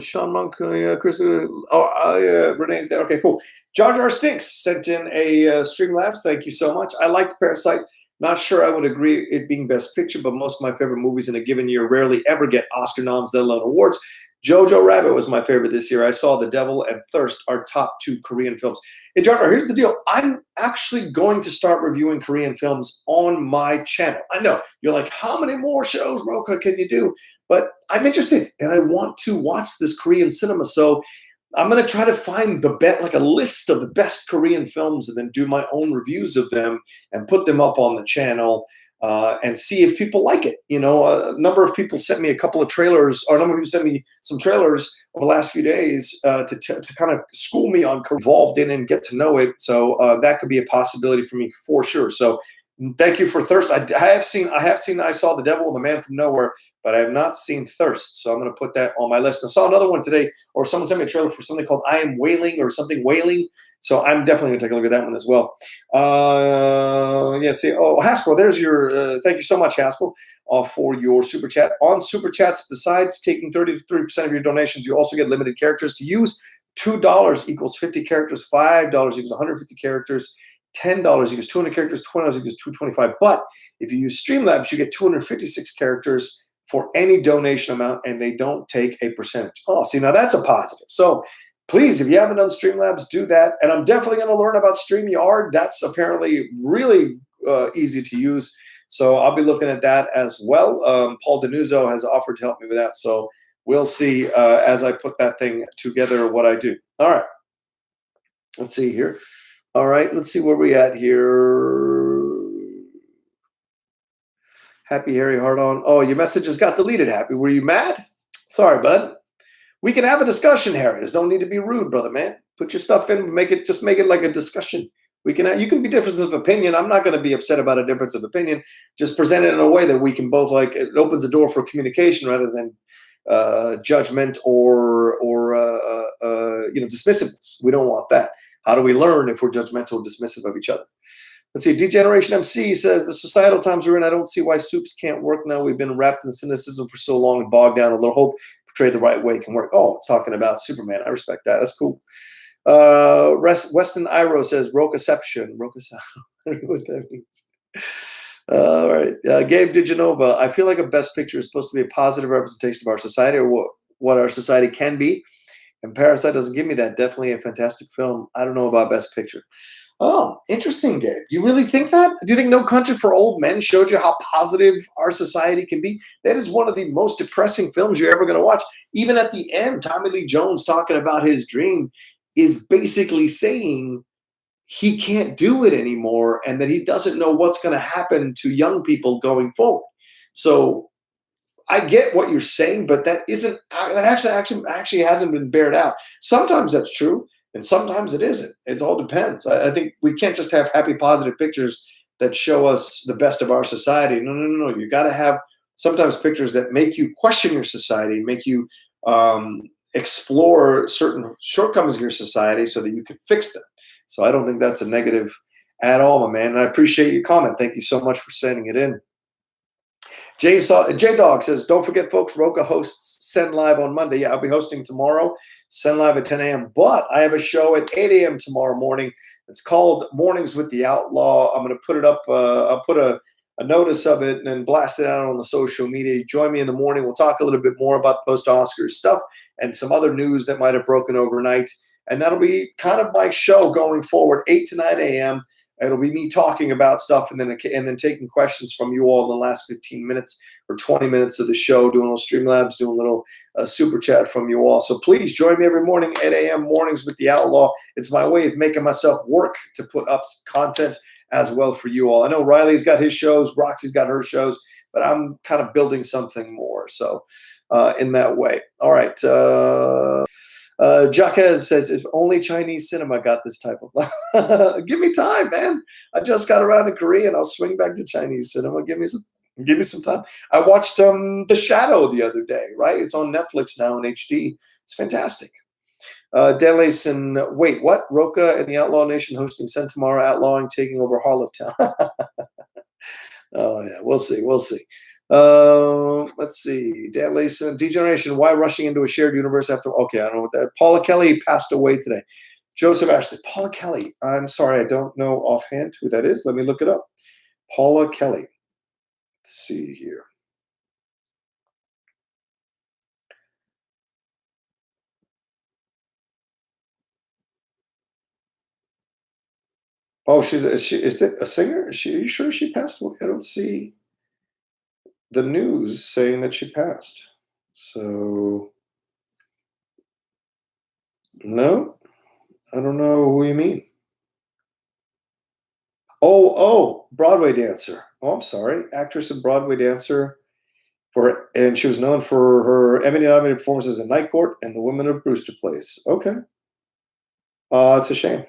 Speaker 1: Sean Monk, Chris. Renee's dead. Okay, cool. Jar Jar Stinks sent in a Streamlabs. Thank you so much. I liked Parasite. Not sure I would agree it being Best Picture, but most of my favorite movies in a given year rarely ever get Oscar noms, let alone awards. Jojo Rabbit was my favorite this year. I saw The Devil and Thirst, our top 2 Korean films. Hey, Jar Jar, here's the deal. I'm actually going to start reviewing Korean films on my channel. I know you're like, how many more shows, Rocha, can you do? But I'm interested, and I want to watch this Korean cinema. So I'm going to try to find a list of the best Korean films and then do my own reviews of them and put them up on the channel and see if people like it. You know, a number of people sent me a couple of trailers, or a number of people sent me some trailers over the last few days to kind of school me on involved in and get to know it. So that could be a possibility for me for sure. So thank you for Thirst. I saw The Devil and the Man from Nowhere, but I have not seen Thirst. So I'm going to put that on my list. I saw another one today, or someone sent me a trailer for something called I Am Wailing or something Wailing. So I'm definitely going to take a look at that one as well. Haskell, there's your, thank you so much, Haskell, for your Super Chat. On Super Chats, besides taking 33% of your donations, you also get limited characters to use. $2 equals 50 characters, $5 equals 150 characters, $10 equals 200 characters, $20 equals 225. But if you use Streamlabs, you get 256 characters for any donation amount, and they don't take a percentage. Oh, see, now that's a positive. So please, if you haven't done Streamlabs, do that. And I'm definitely going to learn about StreamYard. That's apparently really easy to use. So I'll be looking at that as well. Paul Denuzzo has offered to help me with that. So we'll see as I put that thing together what I do. All right. Let's see here. All right. Let's see where we at here. Happy Harry Hard on. Oh, your messages got deleted, Happy. Were you mad? Sorry, bud. We can have a discussion, Harry. There's no need to be rude, brother, man. Put your stuff in, make it like a discussion. You can be difference of opinion. I'm not going to be upset about a difference of opinion. Just present it in a way that we can both it opens a door for communication rather than judgment or dismissiveness. We don't want that. How do we learn if we're judgmental and dismissive of each other? Let's see. Degeneration MC says, the societal times we're in, I don't see why soups can't work now. We've been wrapped in cynicism for so long and bogged down. A little hope portrayed the right way can work. Oh, it's talking about Superman. I respect that. That's cool. Weston Iro says, Rochaception. I don't know what that means. All right. Gabe DiGenova, I feel like a best picture is supposed to be a positive representation of our society or what our society can be. And Parasite doesn't give me that. Definitely a fantastic film. I don't know about best picture. Oh, interesting, Gabe. You really think that? Do you think No Country for Old Men showed you how positive our society can be? That is one of the most depressing films you're ever going to watch. Even at the end, Tommy Lee Jones talking about his dream is basically saying he can't do it anymore and that he doesn't know what's going to happen to young people going forward. So I get what you're saying, but that isn't that actually hasn't been bared out. Sometimes that's true, and sometimes it isn't. It all depends. I think we can't just have happy, positive pictures that show us the best of our society. No, no, no, no. You got to have sometimes pictures that make you question your society, make you explore certain shortcomings in your society so that you can fix them. So I don't think that's a negative at all, my man. And I appreciate your comment. Thank you so much for sending it in. J-Dog says, don't forget, folks, Rocha hosts Send Live on Monday. Yeah, I'll be hosting tomorrow, Send Live at 10 a.m. But I have a show at 8 a.m. tomorrow morning. It's called Mornings with the Outlaw. I'm going to put it up. I'll put a notice of it and then blast it out on the social media. Join me in the morning. We'll talk a little bit more about post-Oscars stuff and some other news that might have broken overnight. And that'll be kind of my show going forward, 8 to 9 a.m. It'll be me talking about stuff and then taking questions from you all in the last 15 minutes or 20 minutes of the show, doing a little Streamlabs, doing a little super chat from you all. So please join me every morning, 8 a.m. Mornings with the Outlaw. It's my way of making myself work to put up content as well for you all. I know Riley's got his shows, Roxy's got her shows, but I'm kind of building something more. So in that way. All right. Jaquez says, if only Chinese cinema got this type of give me time, man. I just got around to Korea and I'll swing back to Chinese cinema. Give me some time. I watched The Shadow the other day, right? It's on Netflix now in HD. It's fantastic. Dan Layson, wait, what? Rocha and the Outlaw Nation hosting Send tomorrow, outlawing, taking over Harlowtown. Oh yeah, we'll see. Let's see. Dan Layson, Degeneration, why rushing into a shared universe after? Okay, I don't know what that. Paula Kelly passed away today. Joseph Ashley, Paula Kelly. I'm sorry, I don't know offhand who that is. Let me look it up. Paula Kelly. Let's see here. Oh, is it a singer? Are you sure she passed away? I don't see the news saying that she passed. So no, I don't know who you mean. Oh, Broadway dancer. Oh, I'm sorry. Actress and Broadway dancer. And she was known for her Emmy-nominated performances in Night Court and The Women of Brewster Place. Okay. It's a shame.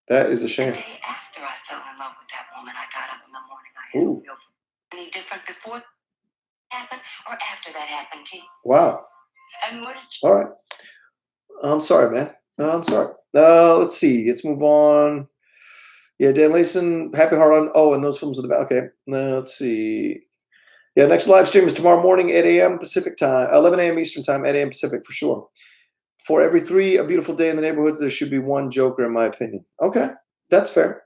Speaker 1: That is a shame.
Speaker 2: The day after I fell in love with that woman, I got up in the morning. I didn't feel any different before it happened or after that happened, T.
Speaker 1: Wow.
Speaker 2: And what did
Speaker 1: All right. I'm sorry, man. No, I'm sorry. Let's see. Let's move on. Yeah, Dan Layson, Happy Heart on. Oh, and those films are the back. Okay. Let's see. Yeah, next live stream is tomorrow morning, 8 a.m. Pacific time, 11 a.m. Eastern time, 8 a.m. Pacific for sure. For every 3 A Beautiful Day in the Neighborhoods, there should be one Joker, in my opinion. Okay, that's fair.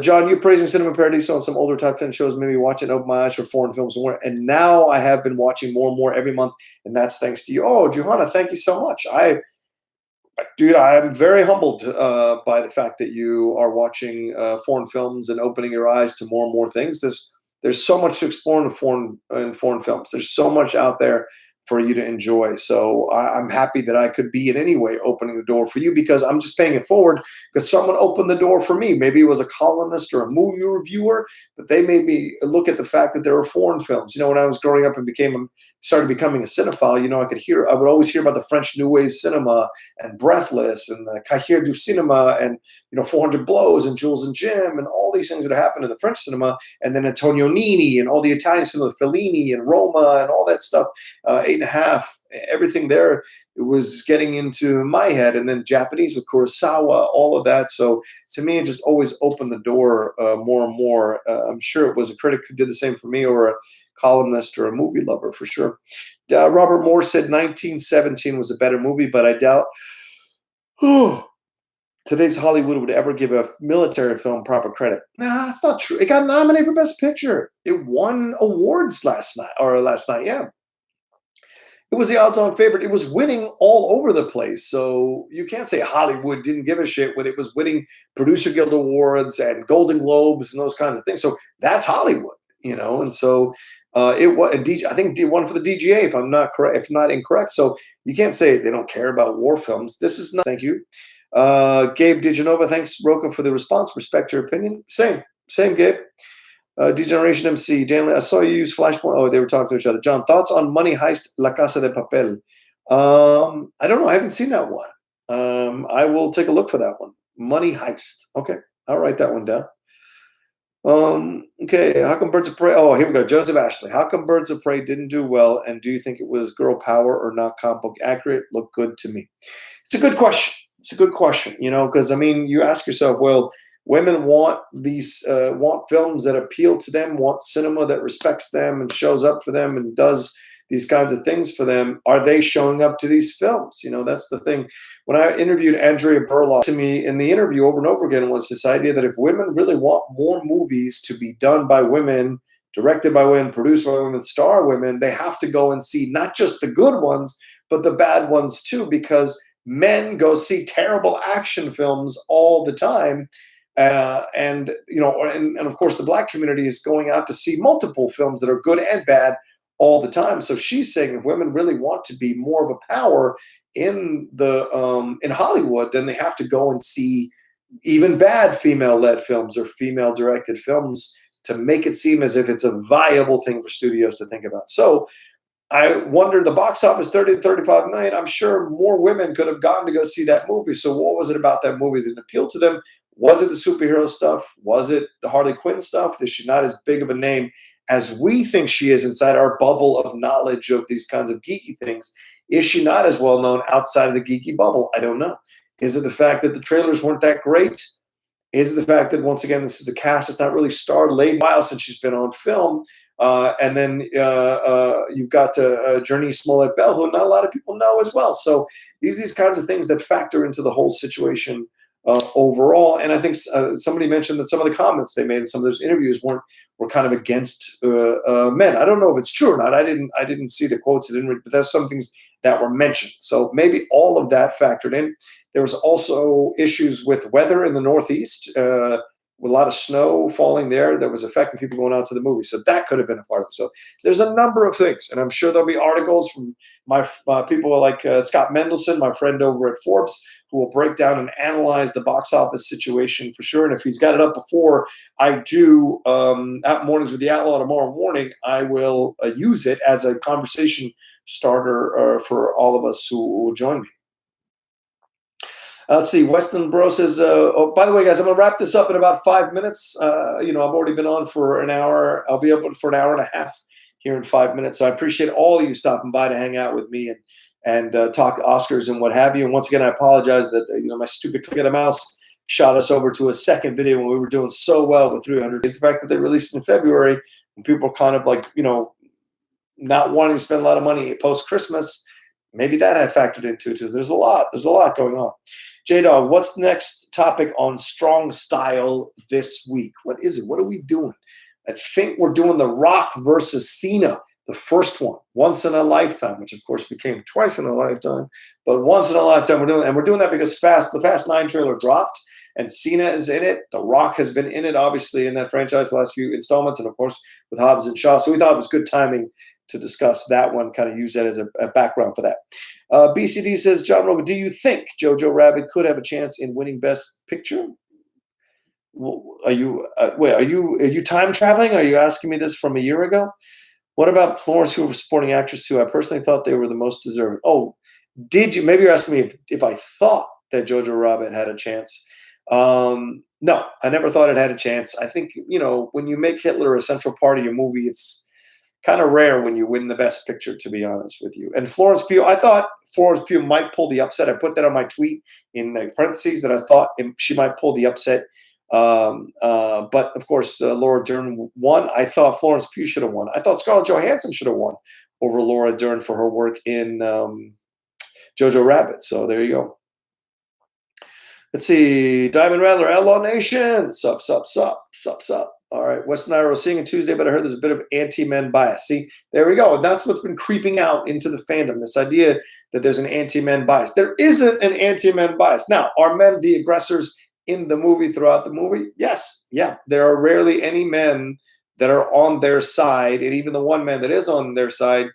Speaker 1: John, you praising Cinema Paradiso on some older top 10 shows, maybe watching Open My Eyes for foreign films and more. And now I have been watching more and more every month, and that's thanks to you. Oh, Johanna, thank you so much. Dude, I'm very humbled by the fact that you are watching foreign films and opening your eyes to more and more things. There's so much to explore in foreign films. There's so much out there for you to enjoy. So I'm happy that I could be in any way opening the door for you, because I'm just paying it forward because someone opened the door for me. Maybe it was a columnist or a movie reviewer, but they made me look at the fact that there were foreign films. You know, when I was growing up and started becoming a cinephile, you know, I would always hear about the French New Wave cinema and Breathless and the Cahiers du Cinema and, you know, 400 Blows and Jules and Jim and all these things that happened in the French cinema, and then Antonio Nini and all the Italian cinema, Fellini and Roma and all that stuff. 8.5, everything there, it was getting into my head. And then Japanese with Kurosawa, all of that. So to me, it just always opened the door more and more. I'm sure it was a critic who did the same for me, or a columnist or a movie lover for sure. Robert Moore said 1917 was a better movie, but I doubt today's Hollywood would ever give a military film proper credit. Nah, that's not true. It got nominated for Best Picture. It won awards last night. Yeah. It was the odds-on favorite. It was winning all over the place. So you can't say Hollywood didn't give a shit when it was winning Producer Guild Awards and Golden Globes and those kinds of things. So that's Hollywood, And so it was. I think it won for the DGA, if I'm not correct, if not incorrect. So you can't say they don't care about war films. This is not. Thank you, Gabe DiGenova. Thanks, Rocha, for the response. Respect your opinion. Same, Gabe. Degeneration MC, Danley, I saw you use Flashpoint. Oh, they were talking to each other. John, thoughts on Money Heist, La Casa de Papel? I don't know. I haven't seen that one. I will take a look for that one. Money Heist. Okay, I'll write that one down. Okay, how come Birds of Prey? Oh, here we go. Joseph Ashley. How come Birds of Prey didn't do well? And do you think it was girl power or not comic book accurate? Looked good to me. It's a good question. Because you ask yourself, well, women want films that appeal to them, want cinema that respects them and shows up for them and does these kinds of things for them. Are they showing up to these films? That's the thing. When I interviewed Andrea Burlock, to me in the interview over and over again was this idea that if women really want more movies to be done by women, directed by women, produced by women, star women, they have to go and see not just the good ones, but the bad ones too, because men go see terrible action films all the time. And of course, the Black community is going out to see multiple films that are good and bad all the time. So she's saying if women really want to be more of a power in Hollywood, then they have to go and see even bad female-led films or female-directed films to make it seem as if it's a viable thing for studios to think about. So I wonder, the box office 30 to 35 million. I'm sure more women could have gone to go see that movie. So what was it about that movie that appealed to them? Was it the superhero stuff? Was it the Harley Quinn stuff? Is she not as big of a name as we think she is inside our bubble of knowledge of these kinds of geeky things? Is she not as well known outside of the geeky bubble? I don't know. Is it the fact that the trailers weren't that great? Is it the fact that, once again, this is a cast that's not really starred late while since she's been on film? And then you've got Journey Smollett-Bell, who not a lot of people know as well. So these kinds of things that factor into the whole situation overall. And I think somebody mentioned that some of the comments they made in some of those interviews were kind of against men. I don't know if it's true or not. I didn't see the quotes. I didn't read, but there's some things that were mentioned. So maybe all of that factored in. There was also issues with weather in the Northeast, with a lot of snow falling there that was affecting people going out to the movie. So that could have been a part of it. So there's a number of things, and I'm sure there'll be articles from my people like Scott Mendelson, my friend over at Forbes, who will break down and analyze the box office situation for sure. And if he's got it up before I do at Mornings with the Outlaw tomorrow morning, I will use it as a conversation starter for all of us who will join me. Let's see. Weston Bro says, oh, by the way, guys, I'm going to wrap this up in about 5 minutes. I've already been on for an hour. I'll be open for an hour and a half here in 5 minutes. So I appreciate all of you stopping by to hang out with me and talk Oscars and what have you. And once again, I apologize that my stupid click of the mouse shot us over to a second video when we were doing so well with 300 days. The fact that they released in February, when people are kind of like, not wanting to spend a lot of money post-Christmas, maybe that had factored into it too. There's a lot going on. J-Dog, what's the next topic on Strong Style this week? What is it? What are we doing? I think we're doing The Rock versus Cena, the first one, once in a lifetime, which of course became twice in a lifetime, but once in a lifetime we're doing that because the Fast 9 trailer dropped and Cena is in it. The Rock has been in it, obviously, in that franchise the last few installments, and of course with Hobbs and Shaw. So we thought it was good timing to discuss that one, kind of use that as a background for that. BCD says, John Rocha, do you think Jojo Rabbit could have a chance in winning Best Picture? Are you time traveling? Are you asking me this from a year ago? What about Florence, who was supporting actress too? I personally thought they were the most deserving. Oh, did you? Maybe you're asking me if I thought that Jojo Rabbit had a chance. No, I never thought it had a chance. I think, when you make Hitler a central part of your movie, it's kind of rare when you win the Best Picture, to be honest with you. And Florence Pugh, I thought Florence Pugh might pull the upset. I put that on my tweet in parentheses that I thought she might pull the upset. But of course, Laura Dern won. I thought Florence Pugh should have won. I thought Scarlett Johansson should have won over Laura Dern for her work in Jojo Rabbit. So there you go. Let's see. Diamond Rattler, Outlaw Nation. Sup. All right, West Niro, seeing it Tuesday, but I heard there's a bit of anti-men bias. See, there we go. And that's what's been creeping out into the fandom, this idea that there's an anti-men bias. There isn't an anti-men bias. Now, are men the aggressors in the movie throughout the movie? Yes. Yeah. There are rarely any men that are on their side. And even the one man that is on their side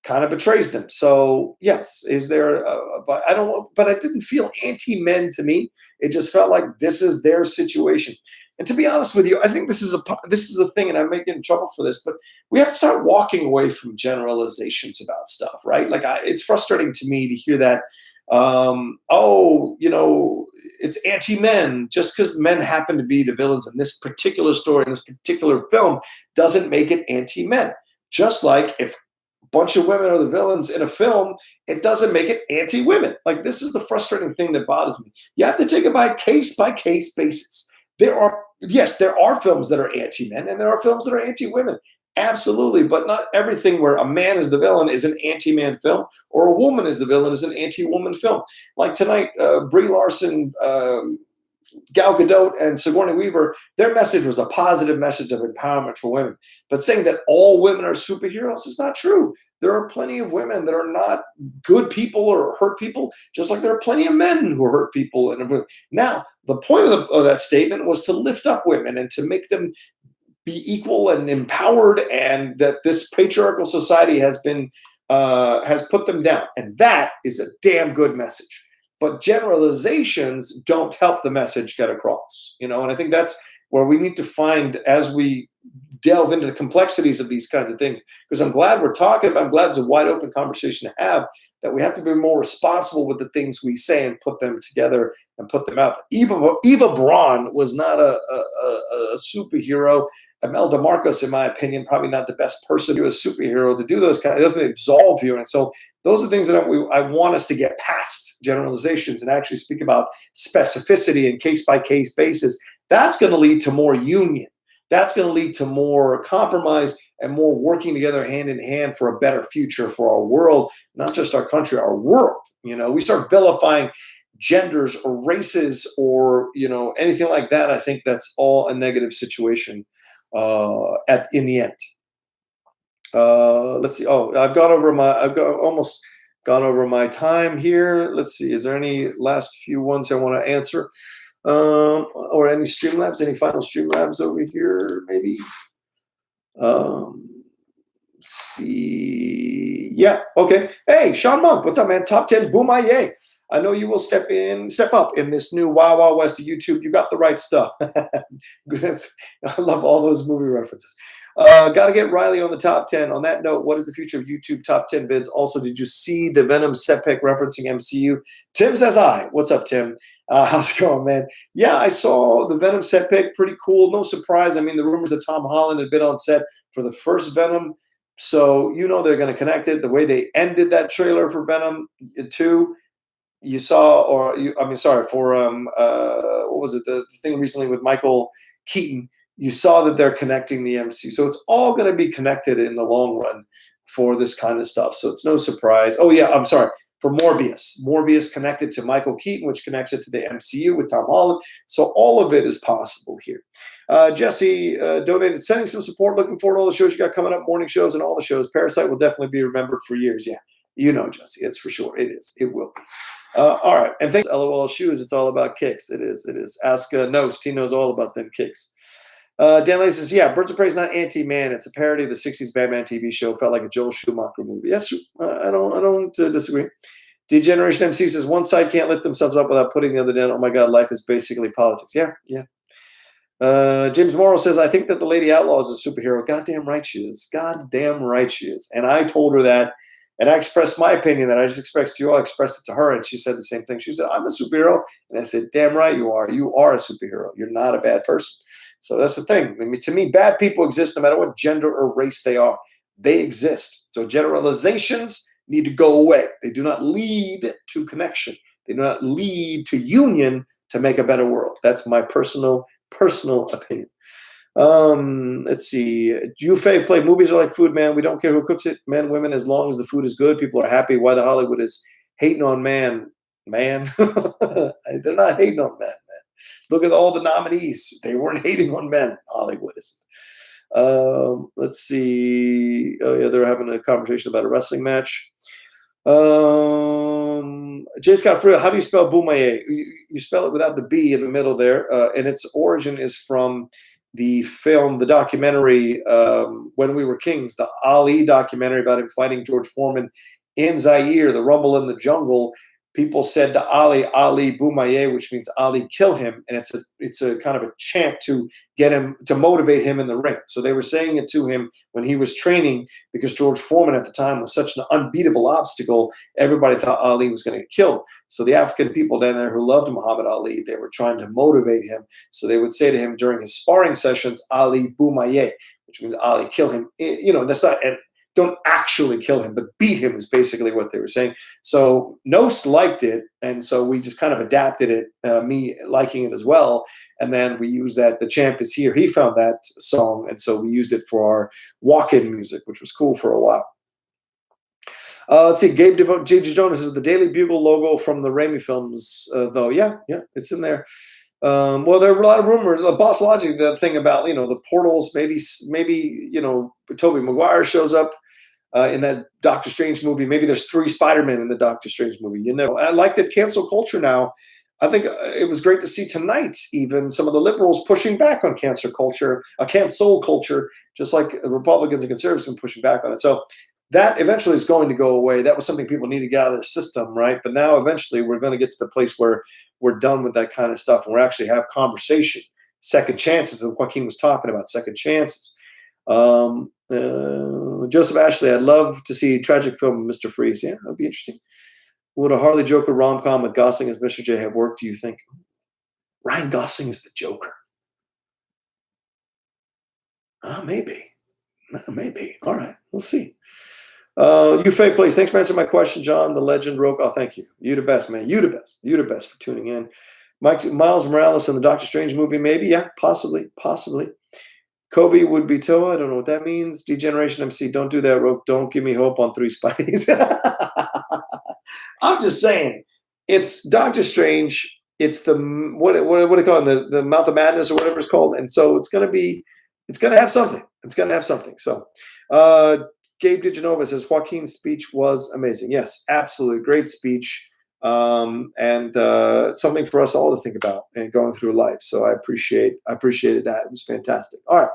Speaker 1: kind of betrays them. So yes, is there but I don't, but it didn't feel anti-men to me. It just felt like this is their situation. And to be honest with you, I think this is a thing, and I may get in trouble for this, but we have to start walking away from generalizations about stuff, right? Like it's frustrating to me to hear that, oh, you know, it's anti-men just because men happen to be the villains in this particular story, in this particular film, doesn't make it anti-men. Just like if a bunch of women are the villains in a film, it doesn't make it anti-women. Like this is the frustrating thing that bothers me. You have to take it by case basis. There are films that are anti-men and there are films that are anti-women. Absolutely. But not everything where a man is the villain is an anti-man film, or a woman is the villain is an anti-woman film. Like tonight, Brie Larson, Gal Gadot, and Sigourney Weaver, their message was a positive message of empowerment for women. But saying that all women are superheroes is not true. There are plenty of women that are not good people or hurt people, just like there are plenty of men who hurt people. Now, the point of that statement was to lift up women and to make them be equal and empowered, and that this patriarchal society has put them down. And that is a damn good message. But generalizations don't help the message get across, you know, and I think that's where we need to find as we delve into the complexities of these kinds of things, because I'm glad we're talking about, I'm glad it's a wide open conversation to have, that we have to be more responsible with the things we say and put them together and put them out. Eva Braun was not a superhero. Imelda Marcos, in my opinion, probably not the best person to be a superhero to do those kind of, it doesn't absolve you. And so those are things that I want us to get past generalizations and actually speak about specificity and case by case basis. That's going to lead to more union. That's going to lead to more compromise and more working together hand in hand for a better future for our world, not just our country, our world. You know, we start vilifying genders or races or, you know, anything like that. I think that's all a negative situation in the end. Let's see. Oh, I've almost gone over my time here. Let's see. Is there any last few ones I want to answer? Or any Streamlabs, any final Streamlabs over here, maybe? Let's see. Yeah, okay. Hey, Sean Monk, what's up, man? Top 10, boom, yay. I know you will step up in this new Wild Wild West of YouTube. You got the right stuff. I love all those movie references. Got to get Riley on the top 10. On that note, what is the future of YouTube top 10 vids? Also, did you see the Venom set pick referencing MCU? Tim says hi. What's up, Tim? How's it going, man? Yeah, I saw the Venom set pick. Pretty cool. No surprise. I mean, the rumors that Tom Holland had been on set for the first Venom. So, you know, they're going to connect it. The way they ended that trailer for Venom 2, you saw, what was it? The thing recently with Michael Keaton. You saw that they're connecting the MCU. So it's all going to be connected in the long run for this kind of stuff. So it's no surprise. Oh, yeah, I'm sorry. For Morbius. Morbius connected to Michael Keaton, which connects it to the MCU with Tom Holland. So all of it is possible here. Jesse donated, sending some support. Looking forward to all the shows you got coming up, morning shows and all the shows. Parasite will definitely be remembered for years. Yeah, you know, Jesse, it's for sure. It is. It will be. All right. And thanks, LOL Shoes. It's all about kicks. It is. It is. Ask Nost. He knows all about them kicks. Dan Lay says, yeah, Birds of Prey is not anti-man. It's a parody of the 60s Batman TV show. Felt like a Joel Schumacher movie. Yes, I don't disagree. Degeneration MC says, one side can't lift themselves up without putting the other down. Oh, my God, life is basically politics. Yeah, yeah. James Morrow says, I think that the Lady Outlaw is a superhero. Goddamn right she is. Goddamn right she is. And I told her that, and I expressed my opinion that I just expressed to you. I expressed it to her, and she said the same thing. She said, I'm a superhero. And I said, damn right you are. You are a superhero. You're not a bad person. So that's the thing. I mean, to me, bad people exist no matter what gender or race they are. They exist. So generalizations need to go away. They do not lead to connection. They do not lead to union to make a better world. That's my personal opinion. Let's see. You play movies are like food, man. We don't care who cooks it, men, women, as long as the food is good. People are happy. Why the Hollywood is hating on man. They're not hating on men, man. Look at all the nominees. They weren't hating on men. Hollywood isn't. Let's see. Oh yeah, they're having a conversation about a wrestling match. J. Scott Friel, how do you spell Boumaier? You spell it without the B in the middle there, and its origin is from the film, the documentary When We Were Kings, the Ali documentary about him fighting George Foreman in Zaire, the Rumble in the Jungle. People said to Ali, Ali Boumaier, which means Ali kill him, and it's a kind of a chant to get him, to motivate him in the ring. So they were saying it to him when he was training, because George Foreman at the time was such an unbeatable obstacle. Everybody thought Ali was going to get killed. So the African people down there who loved Muhammad Ali, they were trying to motivate him. So they would say to him during his sparring sessions, Ali Boumaier, which means Ali kill him. That's not. And don't actually kill him, but beat him is basically what they were saying. So Nost liked it, and so we just kind of adapted it, me liking it as well. And then we used that, The Champ Is Here. He found that song, and so we used it for our walk-in music, which was cool for a while. Let's see, J.J. Jonas is the Daily Bugle logo from the Raimi films, though. Yeah, it's in there. Well, there were a lot of rumors. Boss Logic, the thing about the portals, maybe Tobey Maguire shows up in that Doctor Strange movie. Maybe there's 3 Spider-Men in the Doctor Strange movie. I like that cancel culture now. I think it was great to see tonight, even some of the liberals pushing back on cancel culture, just like Republicans and conservatives have been pushing back on it. So that eventually is going to go away. That was something people need to get out of their system, right? But now eventually we're going to get to the place where we're done with that kind of stuff, and we're actually have conversation, second chances, and Joaquin was talking about second chances. Joseph Ashley, I'd love to see a tragic film of Mr. Freeze. Yeah, that'd be interesting. Would a Harley Joker rom-com with Gosling as Mr. J have worked, do you think? Ryan Gosling is the Joker. Maybe. Maybe. All right, we'll see. You fake place. Thanks for answering my question, John. The legend Rocha. Oh, thank you. You the best, man. You the best. You the best for tuning in. Miles Morales in the Doctor Strange movie, maybe. Yeah, possibly. Kobe would be Toa. I don't know what that means. Degeneration MC. Don't do that, Roche. Don't give me hope on 3 Spideys. I'm just saying, it's Doctor Strange. It's the what do you call it? The Mouth of Madness or whatever it's called. And so it's gonna have something. It's gonna have something. So Gabe DiGenova says Joaquin's speech was amazing. Yes, absolutely. Great speech. And something for us all to think about and going through life. So I appreciated that. It was fantastic. All right.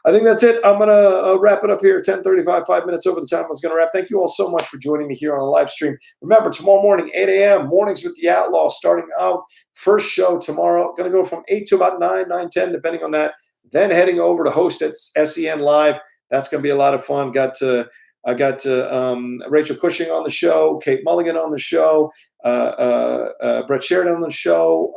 Speaker 1: I think that's it. I'm going to wrap it up here. 10:35, 5 minutes over the time I was going to wrap. Thank you all so much for joining me here on the live stream. Remember, tomorrow morning, 8 a.m., Mornings with the Outlaw, starting out. First show tomorrow. Going to go from 8 to about 9:10, depending on that. Then heading over to host at SEN Live. That's going to be a lot of fun. I got Rachel Cushing on the show, Kate Mulligan on the show, Brett Sheridan on the show,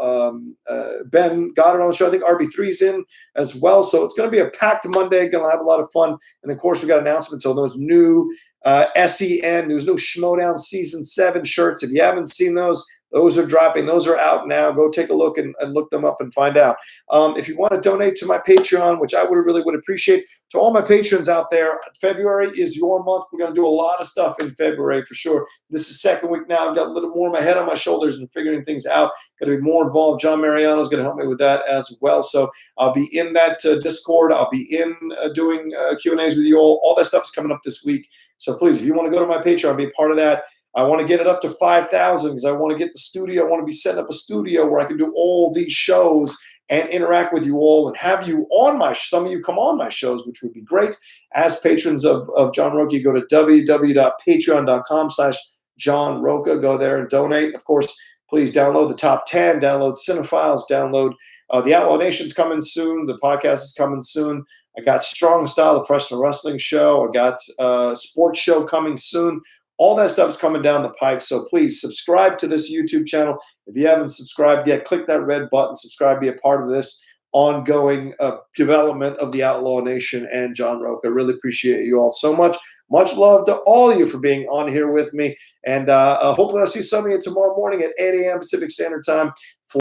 Speaker 1: Ben Goddard on the show. I think RB3's in as well. So it's going to be a packed Monday. Going to have a lot of fun. And, of course, we got announcements on those new SEN, there's no Schmodown Season 7 shirts. If you haven't seen those are dropping. Those are out now. Go take a look and look them up and find out. If you want to donate to my Patreon, which I really would appreciate, to all my patrons out there, February is your month. We're going to do a lot of stuff in February for sure. This is second week now. I've got a little more of my head on my shoulders and figuring things out. Going to be more involved. John Mariano is going to help me with that as well. So I'll be in that Discord. I'll be in doing Q&As with you all. All that stuff is coming up this week. So please, if you want to go to my Patreon, be a part of that. I want to get it up to 5,000 because I want to get the studio. I want to be setting up a studio where I can do all these shows and interact with you all and have you on my, some of you come on my shows, which would be great. As patrons of John Rocha, you go to www.patreon.com/John Rocha. Go there and donate. Of course, please download the Top 10, download Cinephiles, download The Outlaw Nation's coming soon. The podcast is coming soon. I got Strong Style, the professional wrestling show. I got sports show coming soon. All that stuff is coming down the pike. So please subscribe to this YouTube channel. If you haven't subscribed yet, click that red button, subscribe, be a part of this ongoing development of the Outlaw Nation and John Rocha. I really appreciate you all so much. Much love to all of you for being on here with me. And hopefully I'll see some of you tomorrow morning at 8 a.m. Pacific Standard Time.